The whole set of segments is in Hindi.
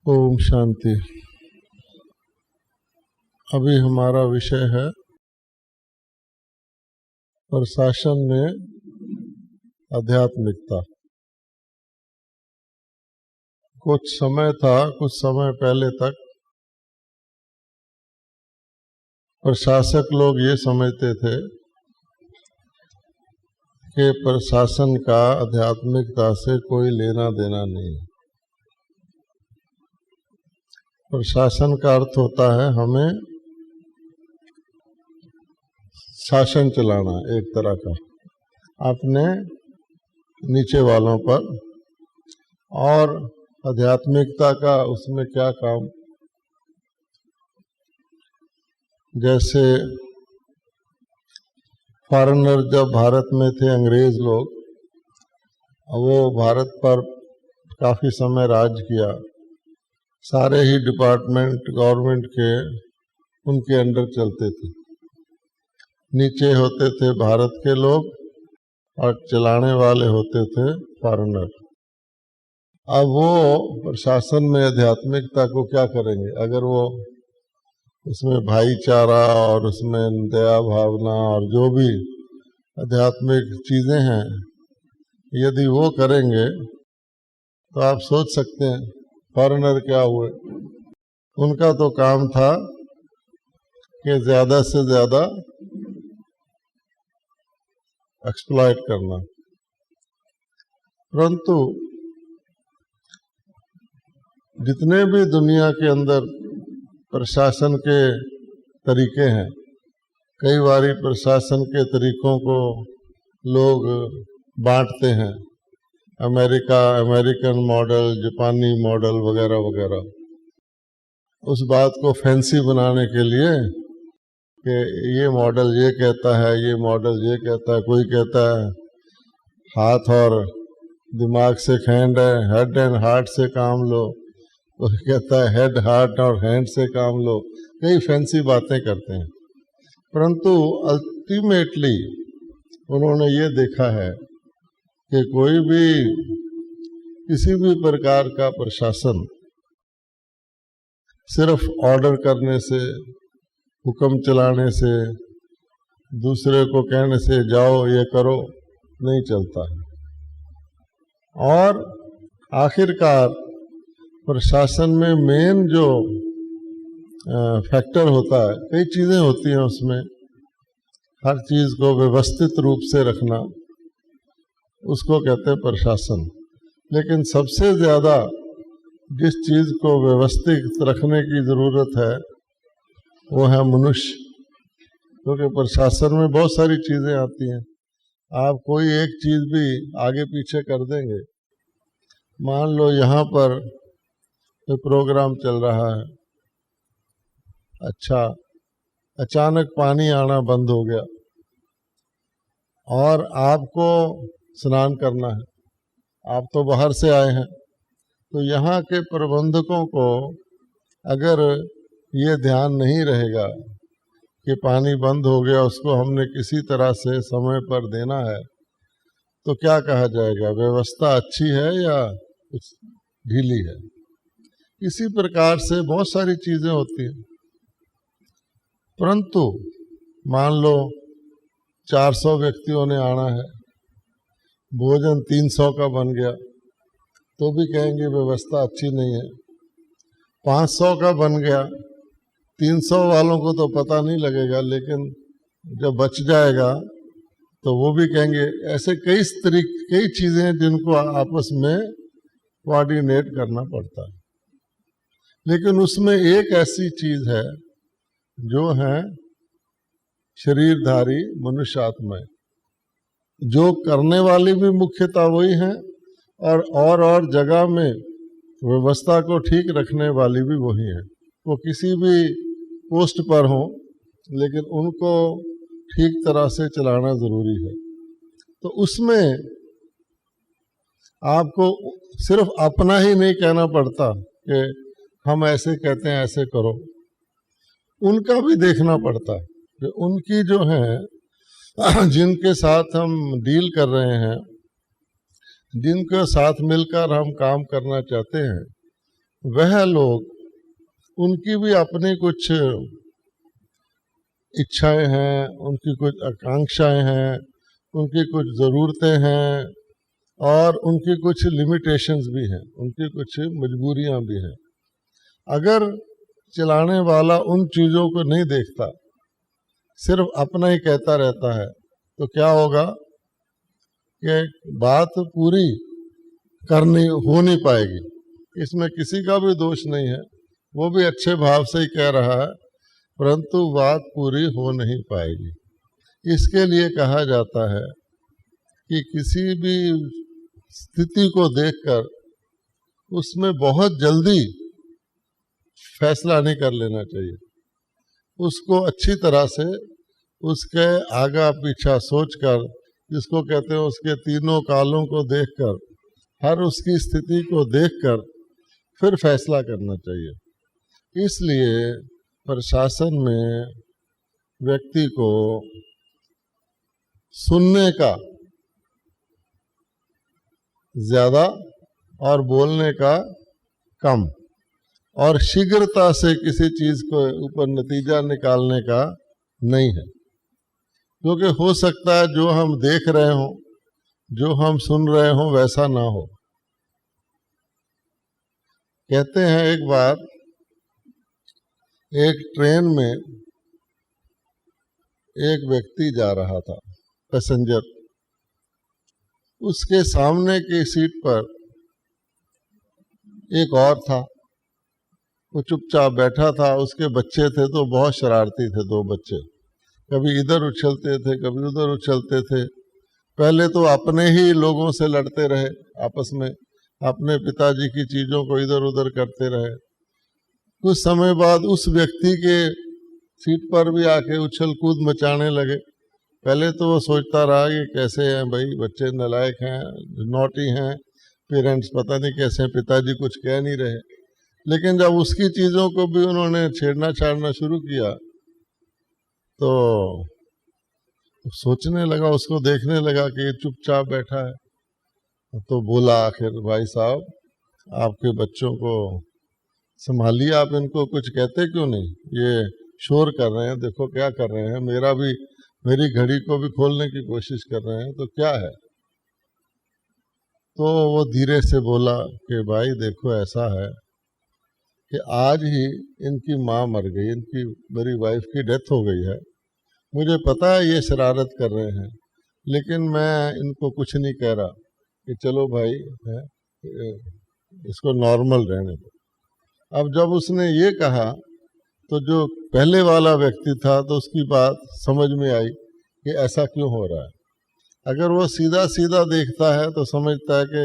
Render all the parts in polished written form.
ओम शांति। अभी हमारा विषय है प्रशासन में आध्यात्मिकता। कुछ समय पहले तक प्रशासक लोग ये समझते थे कि प्रशासन का आध्यात्मिकता से कोई लेना देना नहीं। प्रशासन का अर्थ होता है हमें शासन चलाना, एक तरह का अपने नीचे वालों पर। और आध्यात्मिकता का उसमें क्या काम, जैसे फॉरेनर जब भारत में थे, अंग्रेज लोग, वो भारत पर काफी समय राज किया। सारे ही डिपार्टमेंट गवर्नमेंट के उनके अंडर चलते थे। नीचे होते थे भारत के लोग और चलाने वाले होते थे फॉरेनर। अब वो प्रशासन में आध्यात्मिकता को क्या करेंगे अगर वो उसमें भाईचारा और उसमें दया भावना और जो भी आध्यात्मिक चीजें हैं यदि वो करेंगे तो आप सोच सकते हैं फॉरेनर क्या हुए। उनका तो काम था कि ज्यादा से ज्यादा एक्सप्लॉइट करना। परंतु जितने भी दुनिया के अंदर प्रशासन के तरीके हैं, कई बारी प्रशासन के तरीकों को लोग बांटते हैं। अमेरिकन मॉडल, जापानी मॉडल वगैरह वगैरह। उस बात को फैंसी बनाने के लिए कि ये मॉडल ये कहता है, ये मॉडल ये कहता है। कोई कहता है हाथ और दिमाग से हैंड एंड हार्ट से काम लो, कोई कहता है हेड हार्ट और हैंड से काम लो। कई फैंसी बातें करते हैं। परंतु अल्टीमेटली उन्होंने ये देखा है कि कोई भी किसी भी प्रकार का प्रशासन सिर्फ ऑर्डर करने से, हुक्म चलाने से, दूसरे को कहने से जाओ ये करो नहीं चलता है। और आखिरकार प्रशासन में मेन जो फैक्टर होता है, कई चीजें होती हैं उसमें, हर चीज को व्यवस्थित रूप से रखना, उसको कहते हैं प्रशासन। लेकिन सबसे ज्यादा जिस चीज को व्यवस्थित रखने की जरूरत है वो है मनुष्य। क्योंकि प्रशासन में बहुत सारी चीजें आती हैं। आप कोई एक चीज भी आगे पीछे कर देंगे, मान लो यहाँ पर कोई प्रोग्राम चल रहा है, अच्छा अचानक पानी आना बंद हो गया और आपको स्नान करना है, आप तो बाहर से आए हैं, तो यहाँ के प्रबंधकों को अगर ये ध्यान नहीं रहेगा कि पानी बंद हो गया, उसको हमने किसी तरह से समय पर देना है, तो क्या कहा जाएगा, व्यवस्था अच्छी है या कुछ ढीली है। इसी प्रकार से बहुत सारी चीजें होती हैं। परंतु मान लो 400 व्यक्तियों ने आना है, भोजन 300 का बन गया, तो भी कहेंगे व्यवस्था अच्छी नहीं है। 500 का बन गया, 300 वालों को तो पता नहीं लगेगा, लेकिन जब बच जाएगा तो वो भी कहेंगे। ऐसे कई चीजें जिनको आपस में कोऑर्डिनेट करना पड़ता है। लेकिन उसमें एक ऐसी चीज है जो है शरीरधारी मनुष्य आत्मा, जो करने वाली भी मुख्यतः वही है और जगह में व्यवस्था को ठीक रखने वाली भी वही है। वो किसी भी पोस्ट पर हो, लेकिन उनको ठीक तरह से चलाना जरूरी है। तो उसमें आपको सिर्फ अपना ही नहीं कहना पड़ता कि हम ऐसे कहते हैं ऐसे करो, उनका भी देखना पड़ता है कि उनकी जो है जिनके साथ हम डील कर रहे हैं, जिनके साथ मिलकर हम काम करना चाहते हैं, वह लोग, उनकी भी अपनी कुछ इच्छाएं हैं, उनकी कुछ आकांक्षाएं हैं, उनकी कुछ ज़रूरतें हैं और उनकी कुछ लिमिटेशंस भी हैं, उनकी कुछ मजबूरियां भी हैं। अगर चलाने वाला उन चीज़ों को नहीं देखता, सिर्फ अपना ही कहता रहता है, तो क्या होगा कि बात पूरी हो नहीं पाएगी। इसमें किसी का भी दोष नहीं है, वो भी अच्छे भाव से ही कह रहा है, परंतु बात पूरी हो नहीं पाएगी। इसके लिए कहा जाता है कि किसी भी स्थिति को देखकर उसमें बहुत जल्दी फैसला नहीं कर लेना चाहिए। उसको अच्छी तरह से उसके आगा पीछा सोचकर, जिसको कहते हैं उसके तीनों कालों को देखकर, हर उसकी स्थिति को देखकर फिर फैसला करना चाहिए। इसलिए प्रशासन में व्यक्ति को सुनने का ज़्यादा और बोलने का कम, और शीघ्रता से किसी चीज़ को ऊपर नतीजा निकालने का नहीं है। क्योंकि हो सकता है जो हम देख रहे हों, जो हम सुन रहे हों, वैसा ना हो। कहते हैं एक बार एक ट्रेन में एक व्यक्ति जा रहा था, पैसेंजर। उसके सामने की सीट पर एक और था, वो चुपचाप बैठा था। उसके बच्चे थे तो बहुत शरारती थे, दो बच्चे, कभी इधर उछलते थे, कभी उधर उछलते थे। पहले तो अपने ही लोगों से लड़ते रहे आपस में, अपने पिताजी की चीज़ों को इधर उधर करते रहे। कुछ समय बाद उस व्यक्ति के सीट पर भी आके उछल कूद मचाने लगे। पहले तो वो सोचता रहा कि कैसे हैं भाई, बच्चे नालायक हैं, नॉटी हैं, पेरेंट्स पता नहीं कैसे हैं, पिताजी कुछ कह नहीं रहे। लेकिन जब उसकी चीज़ों को भी उन्होंने छेड़ना छाड़ना शुरू किया तो सोचने लगा, उसको देखने लगा कि ये चुपचाप बैठा है। तो बोला आखिर, भाई साहब आपके बच्चों को संभालिए, आप इनको कुछ कहते क्यों नहीं? ये शोर कर रहे हैं, देखो क्या कर रहे हैं, मेरी घड़ी को भी खोलने की कोशिश कर रहे हैं, तो क्या है? तो वो धीरे से बोला कि भाई देखो ऐसा है कि आज ही इनकी माँ मर गई, इनकी मेरी वाइफ की डेथ हो गई है। मुझे पता है ये शरारत कर रहे हैं, लेकिन मैं इनको कुछ नहीं कह रहा कि चलो भाई है, इसको नॉर्मल रहने दो। अब जब उसने ये कहा तो जो पहले वाला व्यक्ति था तो उसकी बात समझ में आई कि ऐसा क्यों हो रहा है। अगर वो सीधा सीधा देखता है तो समझता है कि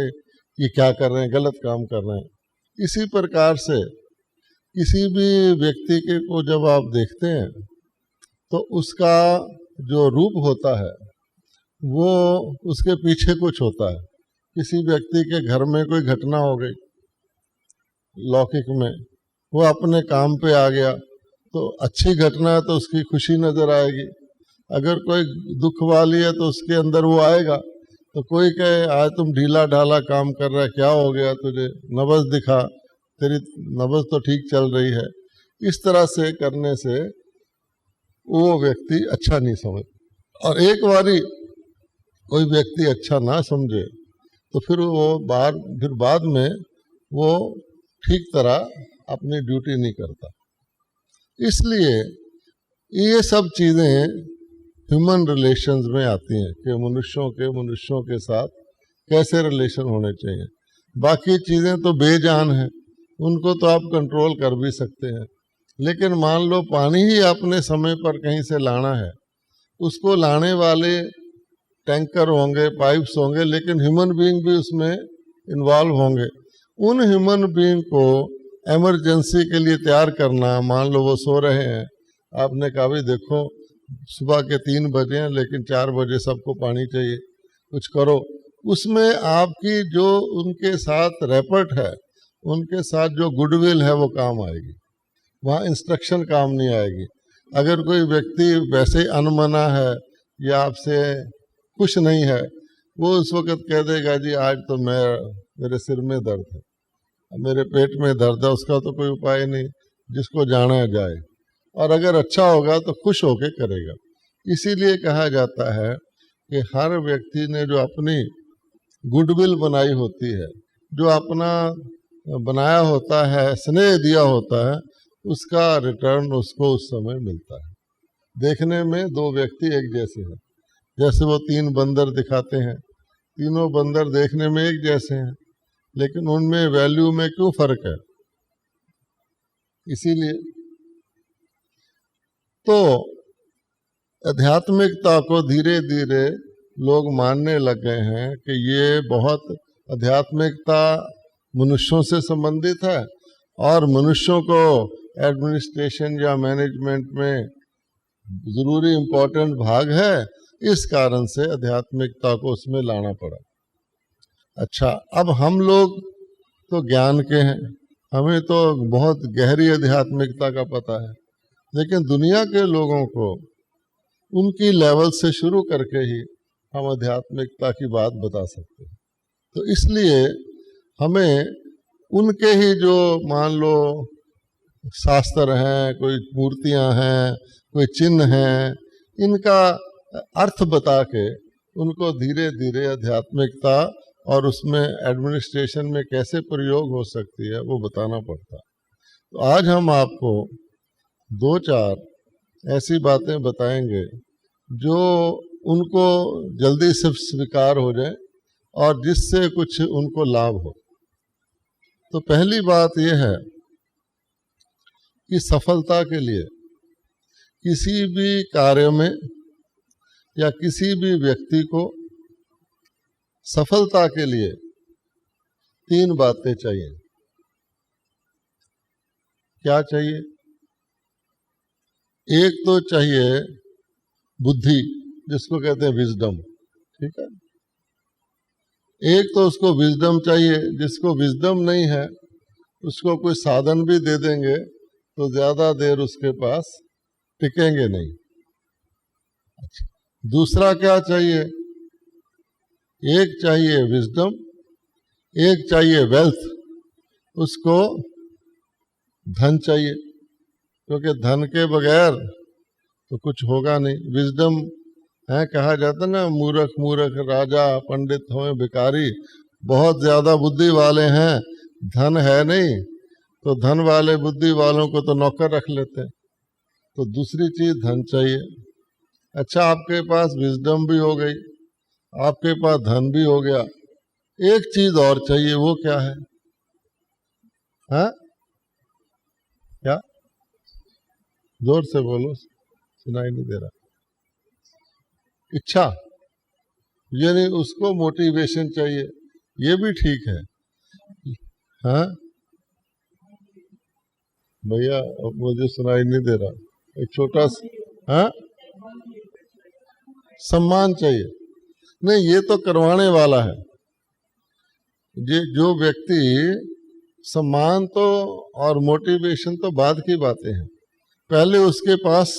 ये क्या कर रहे हैं, गलत काम कर रहे हैं। इसी प्रकार से किसी भी व्यक्ति के को जब आप देखते हैं तो उसका जो रूप होता है वो उसके पीछे कुछ होता है। किसी व्यक्ति के घर में कोई घटना हो गई लौकिक में, वो अपने काम पे आ गया तो अच्छी घटना है तो उसकी खुशी नजर आएगी। अगर कोई दुख वाली है तो उसके अंदर वो आएगा। तो कोई कहे आज तुम ढीला ढाला काम कर रहा है, क्या हो गया तुझे, नब्ज दिखा, तेरी नब्ज तो ठीक चल रही है। इस तरह से करने से वो व्यक्ति अच्छा नहीं समझ। और एक बारी कोई व्यक्ति अच्छा ना समझे तो फिर बाद में वो ठीक तरह अपनी ड्यूटी नहीं करता। इसलिए ये सब चीज़ें ह्यूमन रिलेशंस में आती हैं कि मनुष्यों के साथ कैसे रिलेशन होने चाहिए। बाकी चीज़ें तो बेजान हैं, उनको तो आप कंट्रोल कर भी सकते हैं। लेकिन मान लो पानी ही आपने समय पर कहीं से लाना है, उसको लाने वाले टैंकर होंगे, पाइप्स होंगे, लेकिन ह्यूमन बीइंग भी उसमें इन्वॉल्व होंगे। उन ह्यूमन बीइंग को इमरजेंसी के लिए तैयार करना, मान लो वो सो रहे हैं, आपने कहा भी देखो सुबह के 3 बजे हैं लेकिन 4 बजे सबको पानी चाहिए, कुछ करो। उसमें आपकी जो उनके साथ रेपर्ट है, उनके साथ जो गुडविल है वो काम आएगी, वहाँ इंस्ट्रक्शन काम नहीं आएगी। अगर कोई व्यक्ति वैसे ही अनमना है या आपसे खुश नहीं है, वो उस वक़्त कह देगा जी आज तो मेरे सिर में दर्द है, मेरे पेट में दर्द है, उसका तो कोई उपाय नहीं, जिसको जाना जाए, और अगर अच्छा होगा तो खुश होके करेगा। इसीलिए कहा जाता है कि हर व्यक्ति ने जो अपनी गुडविल बनाई होती है, जो अपना बनाया होता है, स्नेह दिया होता है, उसका रिटर्न उसको उस समय मिलता है। देखने में दो व्यक्ति एक जैसे हैं, जैसे वो तीन बंदर दिखाते हैं, तीनों बंदर देखने में एक जैसे हैं, लेकिन उनमें वैल्यू में क्यों फर्क है? इसीलिए तो आध्यात्मिकता को धीरे धीरे लोग मानने लग गए हैं कि ये बहुत, आध्यात्मिकता मनुष्यों से संबंधित है और मनुष्यों को एडमिनिस्ट्रेशन या मैनेजमेंट में जरूरी इम्पोर्टेंट भाग है, इस कारण से आध्यात्मिकता को उसमें लाना पड़ा। अच्छा, अब हम लोग तो ज्ञान के हैं, हमें तो बहुत गहरी आध्यात्मिकता का पता है, लेकिन दुनिया के लोगों को उनकी लेवल से शुरू करके ही हम आध्यात्मिकता की बात बता सकते हैं। तो इसलिए हमें उनके ही जो मान लो शास्त्र हैं, कोई मूर्तियां हैं, कोई चिन्ह हैं, इनका अर्थ बता के उनको धीरे धीरे आध्यात्मिकता और उसमें एडमिनिस्ट्रेशन में कैसे प्रयोग हो सकती है वो बताना पड़ता है। तो आज हम आपको दो चार ऐसी बातें बताएंगे जो उनको जल्दी से स्वीकार हो जाए और जिससे कुछ उनको लाभ हो। तो पहली बात यह है कि सफलता के लिए किसी भी कार्य में या किसी भी व्यक्ति को सफलता के लिए तीन बातें चाहिए। क्या चाहिए? एक तो चाहिए बुद्धि, जिसको कहते हैं विजडम, ठीक है। एक तो उसको विजडम चाहिए, जिसको विजडम नहीं है उसको कोई साधन भी दे देंगे तो ज्यादा देर उसके पास टिकेंगे नहीं। अच्छा, दूसरा क्या चाहिए? एक चाहिए विजडम, एक चाहिए वेल्थ, उसको धन चाहिए, क्योंकि धन के बगैर तो कुछ होगा नहीं। विजडम है, कहा जाता ना, मूर्ख मूर्ख राजा पंडित हों भिखारी, बहुत ज्यादा बुद्धि वाले हैं, धन है नहीं, तो धन वाले बुद्धि वालों को तो नौकर रख लेते हैं। तो दूसरी चीज धन चाहिए। अच्छा, आपके पास विजडम भी हो गई, आपके पास धन भी हो गया, एक चीज और चाहिए, वो क्या है? हाँ, क्या? जोर से बोलो, सुनाई नहीं दे रहा। इच्छा, यानी उसको मोटिवेशन चाहिए, ये भी ठीक है। हाँ भैया, मुझे सुनाई नहीं दे रहा, एक छोटा हाँ, सम्मान चाहिए। नहीं, ये तो करवाने वाला है। ये जो व्यक्ति, सम्मान तो और मोटिवेशन तो बाद की बातें हैं, पहले उसके पास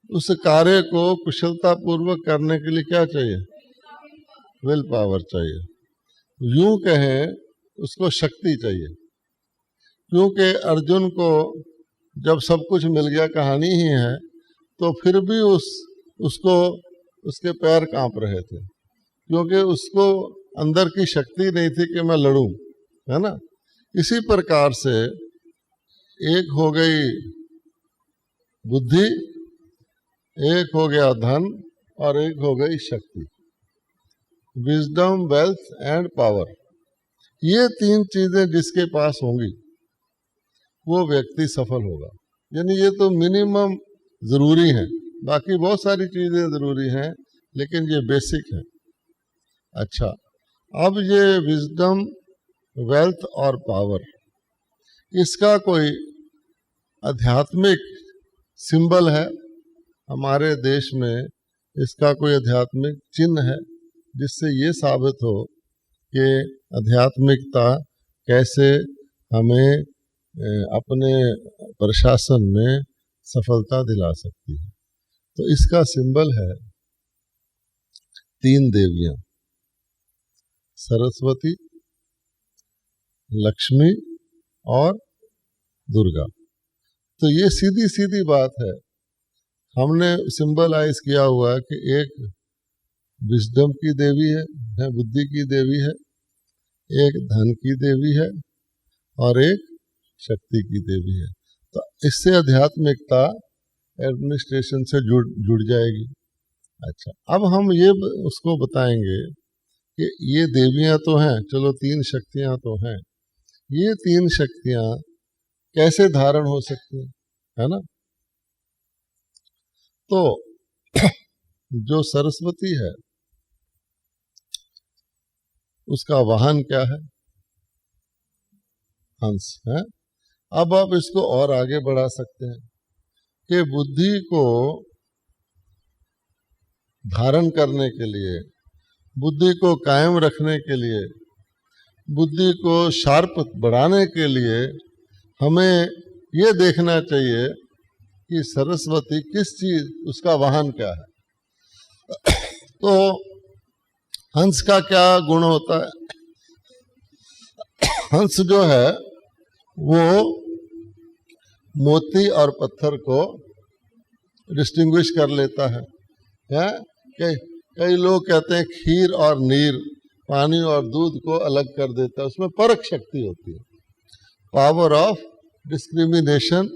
उस कार्य को कुशलता पूर्वक करने के लिए क्या चाहिए? विल पावर चाहिए। यूं कहें, उसको शक्ति चाहिए, क्योंकि अर्जुन को जब सब कुछ मिल गया, कहानी ही है, तो फिर भी उसको उसके पैर कांप रहे थे, क्योंकि उसको अंदर की शक्ति नहीं थी कि मैं लड़ूं, है ना। इसी प्रकार से एक हो गई बुद्धि, एक हो गया धन, और एक हो गई शक्ति, विजडम, वेल्थ एंड पावर। ये तीन चीजें जिसके पास होंगी वो व्यक्ति सफल होगा। यानी ये तो मिनिमम जरूरी है, बाकी बहुत सारी चीजें जरूरी हैं, लेकिन ये बेसिक है। अच्छा, अब ये विजडम, वेल्थ और पावर, इसका कोई आध्यात्मिक सिंबल है हमारे देश में? इसका कोई आध्यात्मिक चिन्ह है जिससे ये साबित हो कि आध्यात्मिकता कैसे हमें अपने प्रशासन में सफलता दिला सकती है? तो इसका सिंबल है तीन देवियां, सरस्वती, लक्ष्मी और दुर्गा। तो ये सीधी सीधी बात है। हमने सिंबलाइज किया हुआ कि एक विजडम की देवी है, बुद्धि की देवी है, एक धन की देवी है और एक शक्ति की देवी है। तो इससे आध्यात्मिकता एडमिनिस्ट्रेशन से जुड़ जाएगी। अच्छा, अब हम ये उसको बताएंगे कि ये देवियां तो हैं, चलो 3 शक्तियां तो हैं, ये 3 शक्तियां कैसे धारण हो सकती हैं, है ना। तो जो सरस्वती है उसका वाहन क्या है? हंस है। अब आप इसको और आगे बढ़ा सकते हैं कि बुद्धि को धारण करने के लिए, बुद्धि को कायम रखने के लिए, बुद्धि को शार्प बढ़ाने के लिए हमें ये देखना चाहिए कि सरस्वती किस चीज, उसका वाहन क्या है। तो हंस का क्या गुण होता है? हंस जो है वो मोती और पत्थर को डिस्टिंग्विश कर लेता है। कई लोग कहते हैं खीर और नीर, पानी और दूध को अलग कर देता है, उसमें परख शक्ति होती है, power of discrimination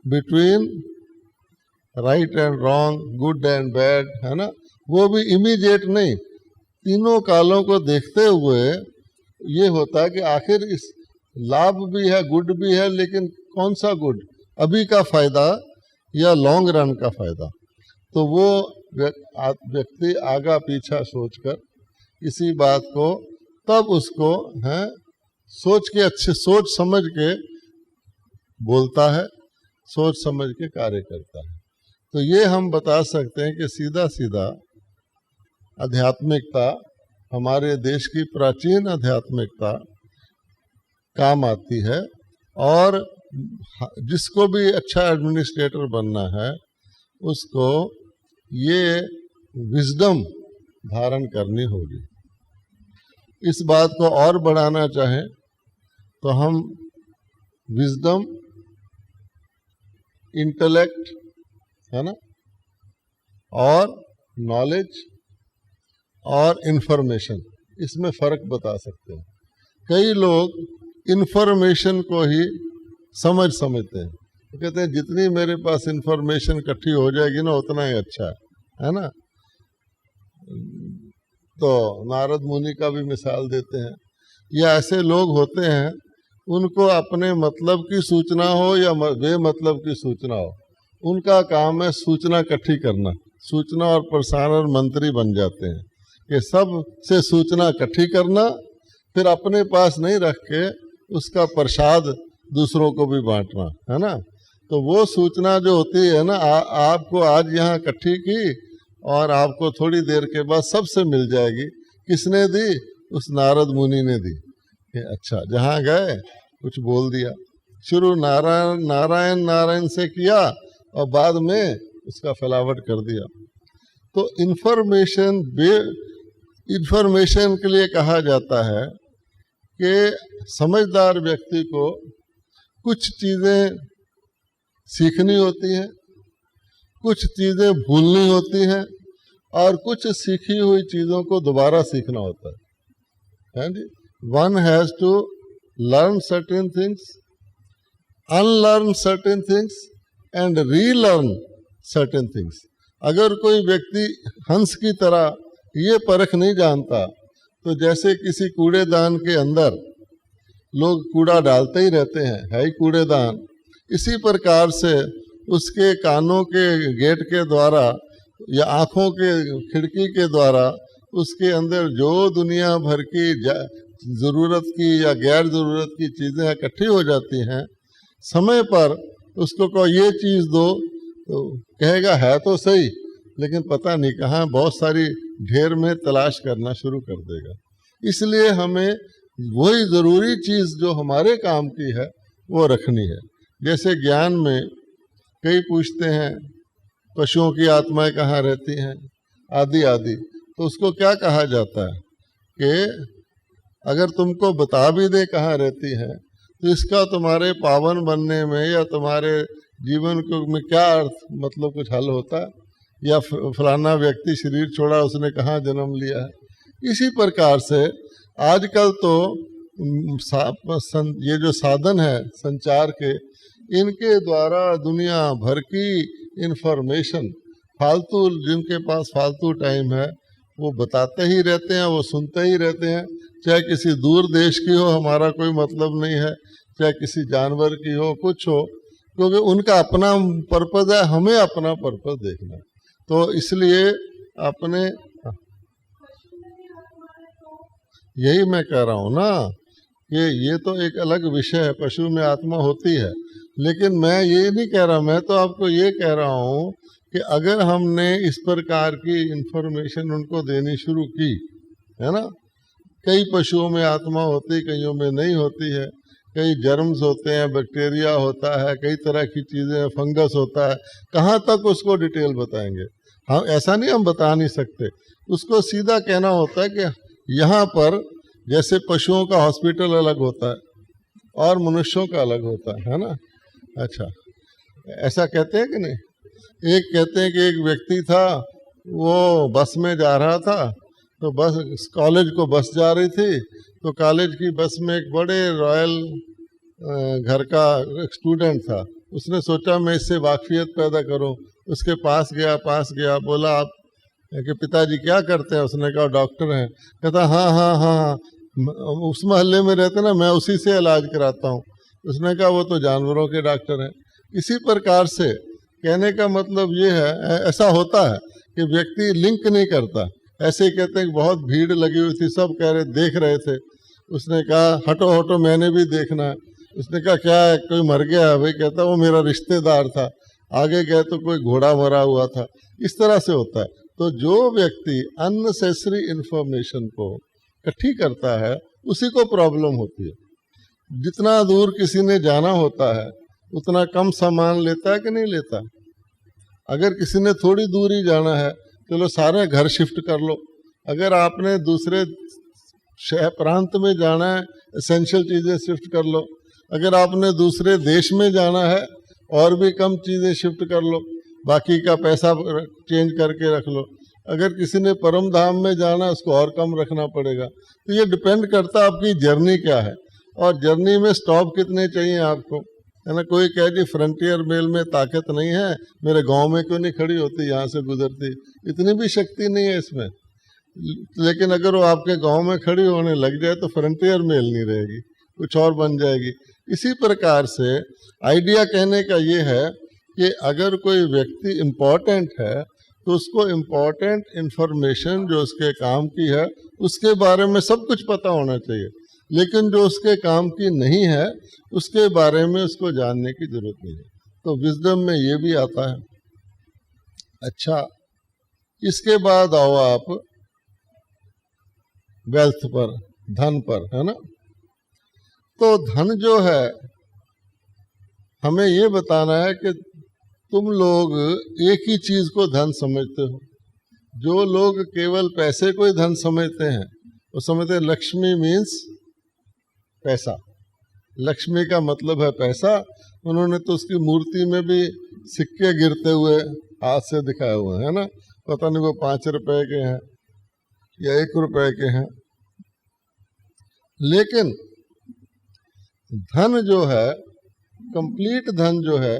between right and wrong, good and bad, है ना। वो भी इमीडिएट नहीं, तीनों कालों को देखते हुए ये होता है कि आखिर इस लाभ भी है, गुड भी है, लेकिन कौन सा गुड, अभी का फायदा या लॉन्ग रन का फायदा। तो वो व्यक्ति आगा पीछा सोचकर इसी बात को तब उसको है सोच के, अच्छे सोच समझ के बोलता है, सोच समझ के कार्य करता है। तो ये हम बता सकते हैं कि सीधा सीधा आध्यात्मिकता, हमारे देश की प्राचीन आध्यात्मिकता काम आती है, और जिसको भी अच्छा एडमिनिस्ट्रेटर बनना है उसको ये विजडम धारण करनी होगी। इस बात को और बढ़ाना चाहें तो हम विजडम, इंटेलेक्ट, है ना, और नॉलेज और इंफॉर्मेशन, इसमें फर्क बता सकते हैं। कई लोग इंफॉर्मेशन को ही समझते हैं, तो कहते हैं जितनी मेरे पास इंफॉर्मेशन इकट्ठी हो जाएगी ना उतना ही अच्छा है ना। तो नारद मुनि का भी मिसाल देते हैं। ये ऐसे लोग होते हैं, उनको अपने मतलब की सूचना हो या बेमतलब की सूचना हो, उनका काम है सूचना इकट्ठी करना। सूचना और प्रसारण मंत्री बन जाते हैं कि सब से सूचना इकट्ठी करना, फिर अपने पास नहीं रख के उसका प्रसाद दूसरों को भी बांटना, है ना। तो वो सूचना जो होती है ना, आपको आज यहाँ इकट्ठी की और आपको थोड़ी देर के बाद सबसे मिल जाएगी। किसने दी? उस नारद मुनि ने दी। अच्छा, जहाँ गए कुछ बोल दिया, शुरू नारायण नारायण नारायण से किया और बाद में उसका फैलावट कर दिया। तो इंफॉर्मेशन के लिए कहा जाता है कि समझदार व्यक्ति को कुछ चीज़ें सीखनी होती हैं, कुछ चीज़ें भूलनी होती हैं, और कुछ सीखी हुई चीज़ों को दोबारा सीखना होता है जी। One has to learn certain things, unlearn certain things and relearn certain things. अगर कोई व्यक्ति हंस की तरह ये परख नहीं जानता, तो जैसे किसी कूड़ेदान के अंदर लोग कूड़ा डालते ही रहते हैं, है ही कूड़ेदान, इसी प्रकार से उसके कानों के गेट के द्वारा या आँखों के खिड़की के द्वारा उसके अंदर जो दुनिया भर की ज़रूरत की या गैर ज़रूरत की चीज़ें इकट्ठी हो जाती हैं, समय पर उसको कहो ये चीज़ दो तो कहेगा है तो सही, लेकिन पता नहीं कहाँ बहुत सारी ढेर में तलाश करना शुरू कर देगा। इसलिए हमें वही ज़रूरी चीज़ जो हमारे काम की है वो रखनी है। जैसे ज्ञान में कई पूछते हैं पशुओं की आत्माएं कहाँ रहती हैं आदि आदि, तो उसको क्या कहा जाता है कि अगर तुमको बता भी दे कहाँ रहती है तो इसका तुम्हारे पावन बनने में या तुम्हारे जीवन को में क्या अर्थ, मतलब कुछ हल होता है? या फलाना व्यक्ति शरीर छोड़ा, उसने कहाँ जन्म लिया है? इसी प्रकार से आजकल तो ये जो साधन है संचार के, इनके द्वारा दुनिया भर की इंफॉर्मेशन फालतू, जिनके पास फालतू टाइम है वो बताते ही रहते हैं, वो सुनते ही रहते हैं। चाहे किसी दूर देश की हो, हमारा कोई मतलब नहीं है, चाहे किसी जानवर की हो, कुछ हो, क्योंकि उनका अपना पर्पज है, हमें अपना पर्पज देखना है। तो इसलिए अपने, यही मैं कह रहा हूँ ना कि ये तो एक अलग विषय है, पशु में आत्मा होती है, लेकिन मैं ये नहीं कह रहा, मैं तो आपको ये कह रहा हूँ कि अगर हमने इस प्रकार की इंफॉर्मेशन उनको देनी शुरू की, है ना, कई पशुओं में आत्मा होती, कईयों में नहीं होती है, कई जर्म्स होते हैं, बैक्टीरिया होता है, कई तरह की चीज़ें, फंगस होता है, कहाँ तक उसको डिटेल बताएंगे? हम ऐसा नहीं, हम बता नहीं सकते, उसको सीधा कहना होता है कि यहाँ पर जैसे पशुओं का हॉस्पिटल अलग होता है और मनुष्यों का अलग होता है ना। अच्छा, ऐसा कहते हैं कि नहीं? एक कहते हैं कि एक व्यक्ति था, वो बस में जा रहा था, तो बस कॉलेज को बस जा रही थी, तो कॉलेज की बस में एक बड़े रॉयल घर का एक स्टूडेंट था। उसने सोचा मैं इससे वाकफियत पैदा करूं, उसके पास गया, बोला आप कि पिताजी क्या करते हैं? उसने कहा डॉक्टर हैं। कहता हाँ हाँ हाँ, उस मोहल्ले में रहते ना, मैं उसी से इलाज कराता हूँ। उसने कहा वो तो जानवरों के डॉक्टर हैं। इसी प्रकार से कहने का मतलब ये है, ऐसा होता है कि व्यक्ति लिंक नहीं करता। ऐसे ही कहते हैं कि बहुत भीड़ लगी हुई थी, सब कह रहे देख रहे थे। उसने कहा हटो हटो, मैंने भी देखना है। उसने कहा क्या है, कोई मर गया है? भाई कहता वो मेरा रिश्तेदार था। आगे गए तो कोई घोड़ा मरा हुआ था। इस तरह से होता है। तो जो व्यक्ति अननेसेसरी इंफॉर्मेशन को इकट्ठी करता है, उसी को प्रॉब्लम होती है। जितना दूर किसी ने जाना होता है, उतना कम सामान लेता है कि नहीं लेता? अगर किसी ने थोड़ी दूर ही जाना है, चलो सारे घर शिफ्ट कर लो। अगर आपने दूसरे शहर प्रांत में जाना है, एसेंशियल चीज़ें शिफ्ट कर लो। अगर आपने दूसरे देश में जाना है, और भी कम चीज़ें शिफ्ट कर लो, बाकी का पैसा चेंज करके रख लो। अगर किसी ने परम धाम में जाना है, उसको और कम रखना पड़ेगा। तो ये डिपेंड करता है आपकी जर्नी क्या है, और जर्नी में स्टॉप कितने चाहिए आपको, है ना। कोई कहे जी फ्रंटियर मेल में ताकत नहीं है, मेरे गांव में क्यों नहीं खड़ी होती, यहाँ से गुजरती, इतनी भी शक्ति नहीं है इसमें। लेकिन अगर वो आपके गांव में खड़ी होने लग जाए तो फ्रंटियर मेल नहीं रहेगी, कुछ और बन जाएगी। इसी प्रकार से आइडिया कहने का ये है कि अगर कोई व्यक्ति इम्पोर्टेंट है, तो उसको इम्पोर्टेंट इन्फॉर्मेशन जो उसके काम की है, उसके बारे में सब कुछ पता होना चाहिए। लेकिन जो उसके काम की नहीं है, उसके बारे में उसको जानने की जरूरत नहीं है। तो विजडम में ये भी आता है। अच्छा, इसके बाद आओ आप वेल्थ पर, धन पर, है ना। तो धन जो है, हमें ये बताना है कि तुम लोग एक ही चीज को धन समझते हो। जो लोग केवल पैसे को ही धन समझते हैं, वो समझते हैं लक्ष्मी मीन्स पैसा, लक्ष्मी का मतलब है पैसा। उन्होंने तो उसकी मूर्ति में भी सिक्के गिरते हुए हाथ से दिखाए हुए हैं ना, पता नहीं वो 5 रुपए के हैं या 1 रुपए के हैं। लेकिन धन जो है, कंप्लीट धन जो है,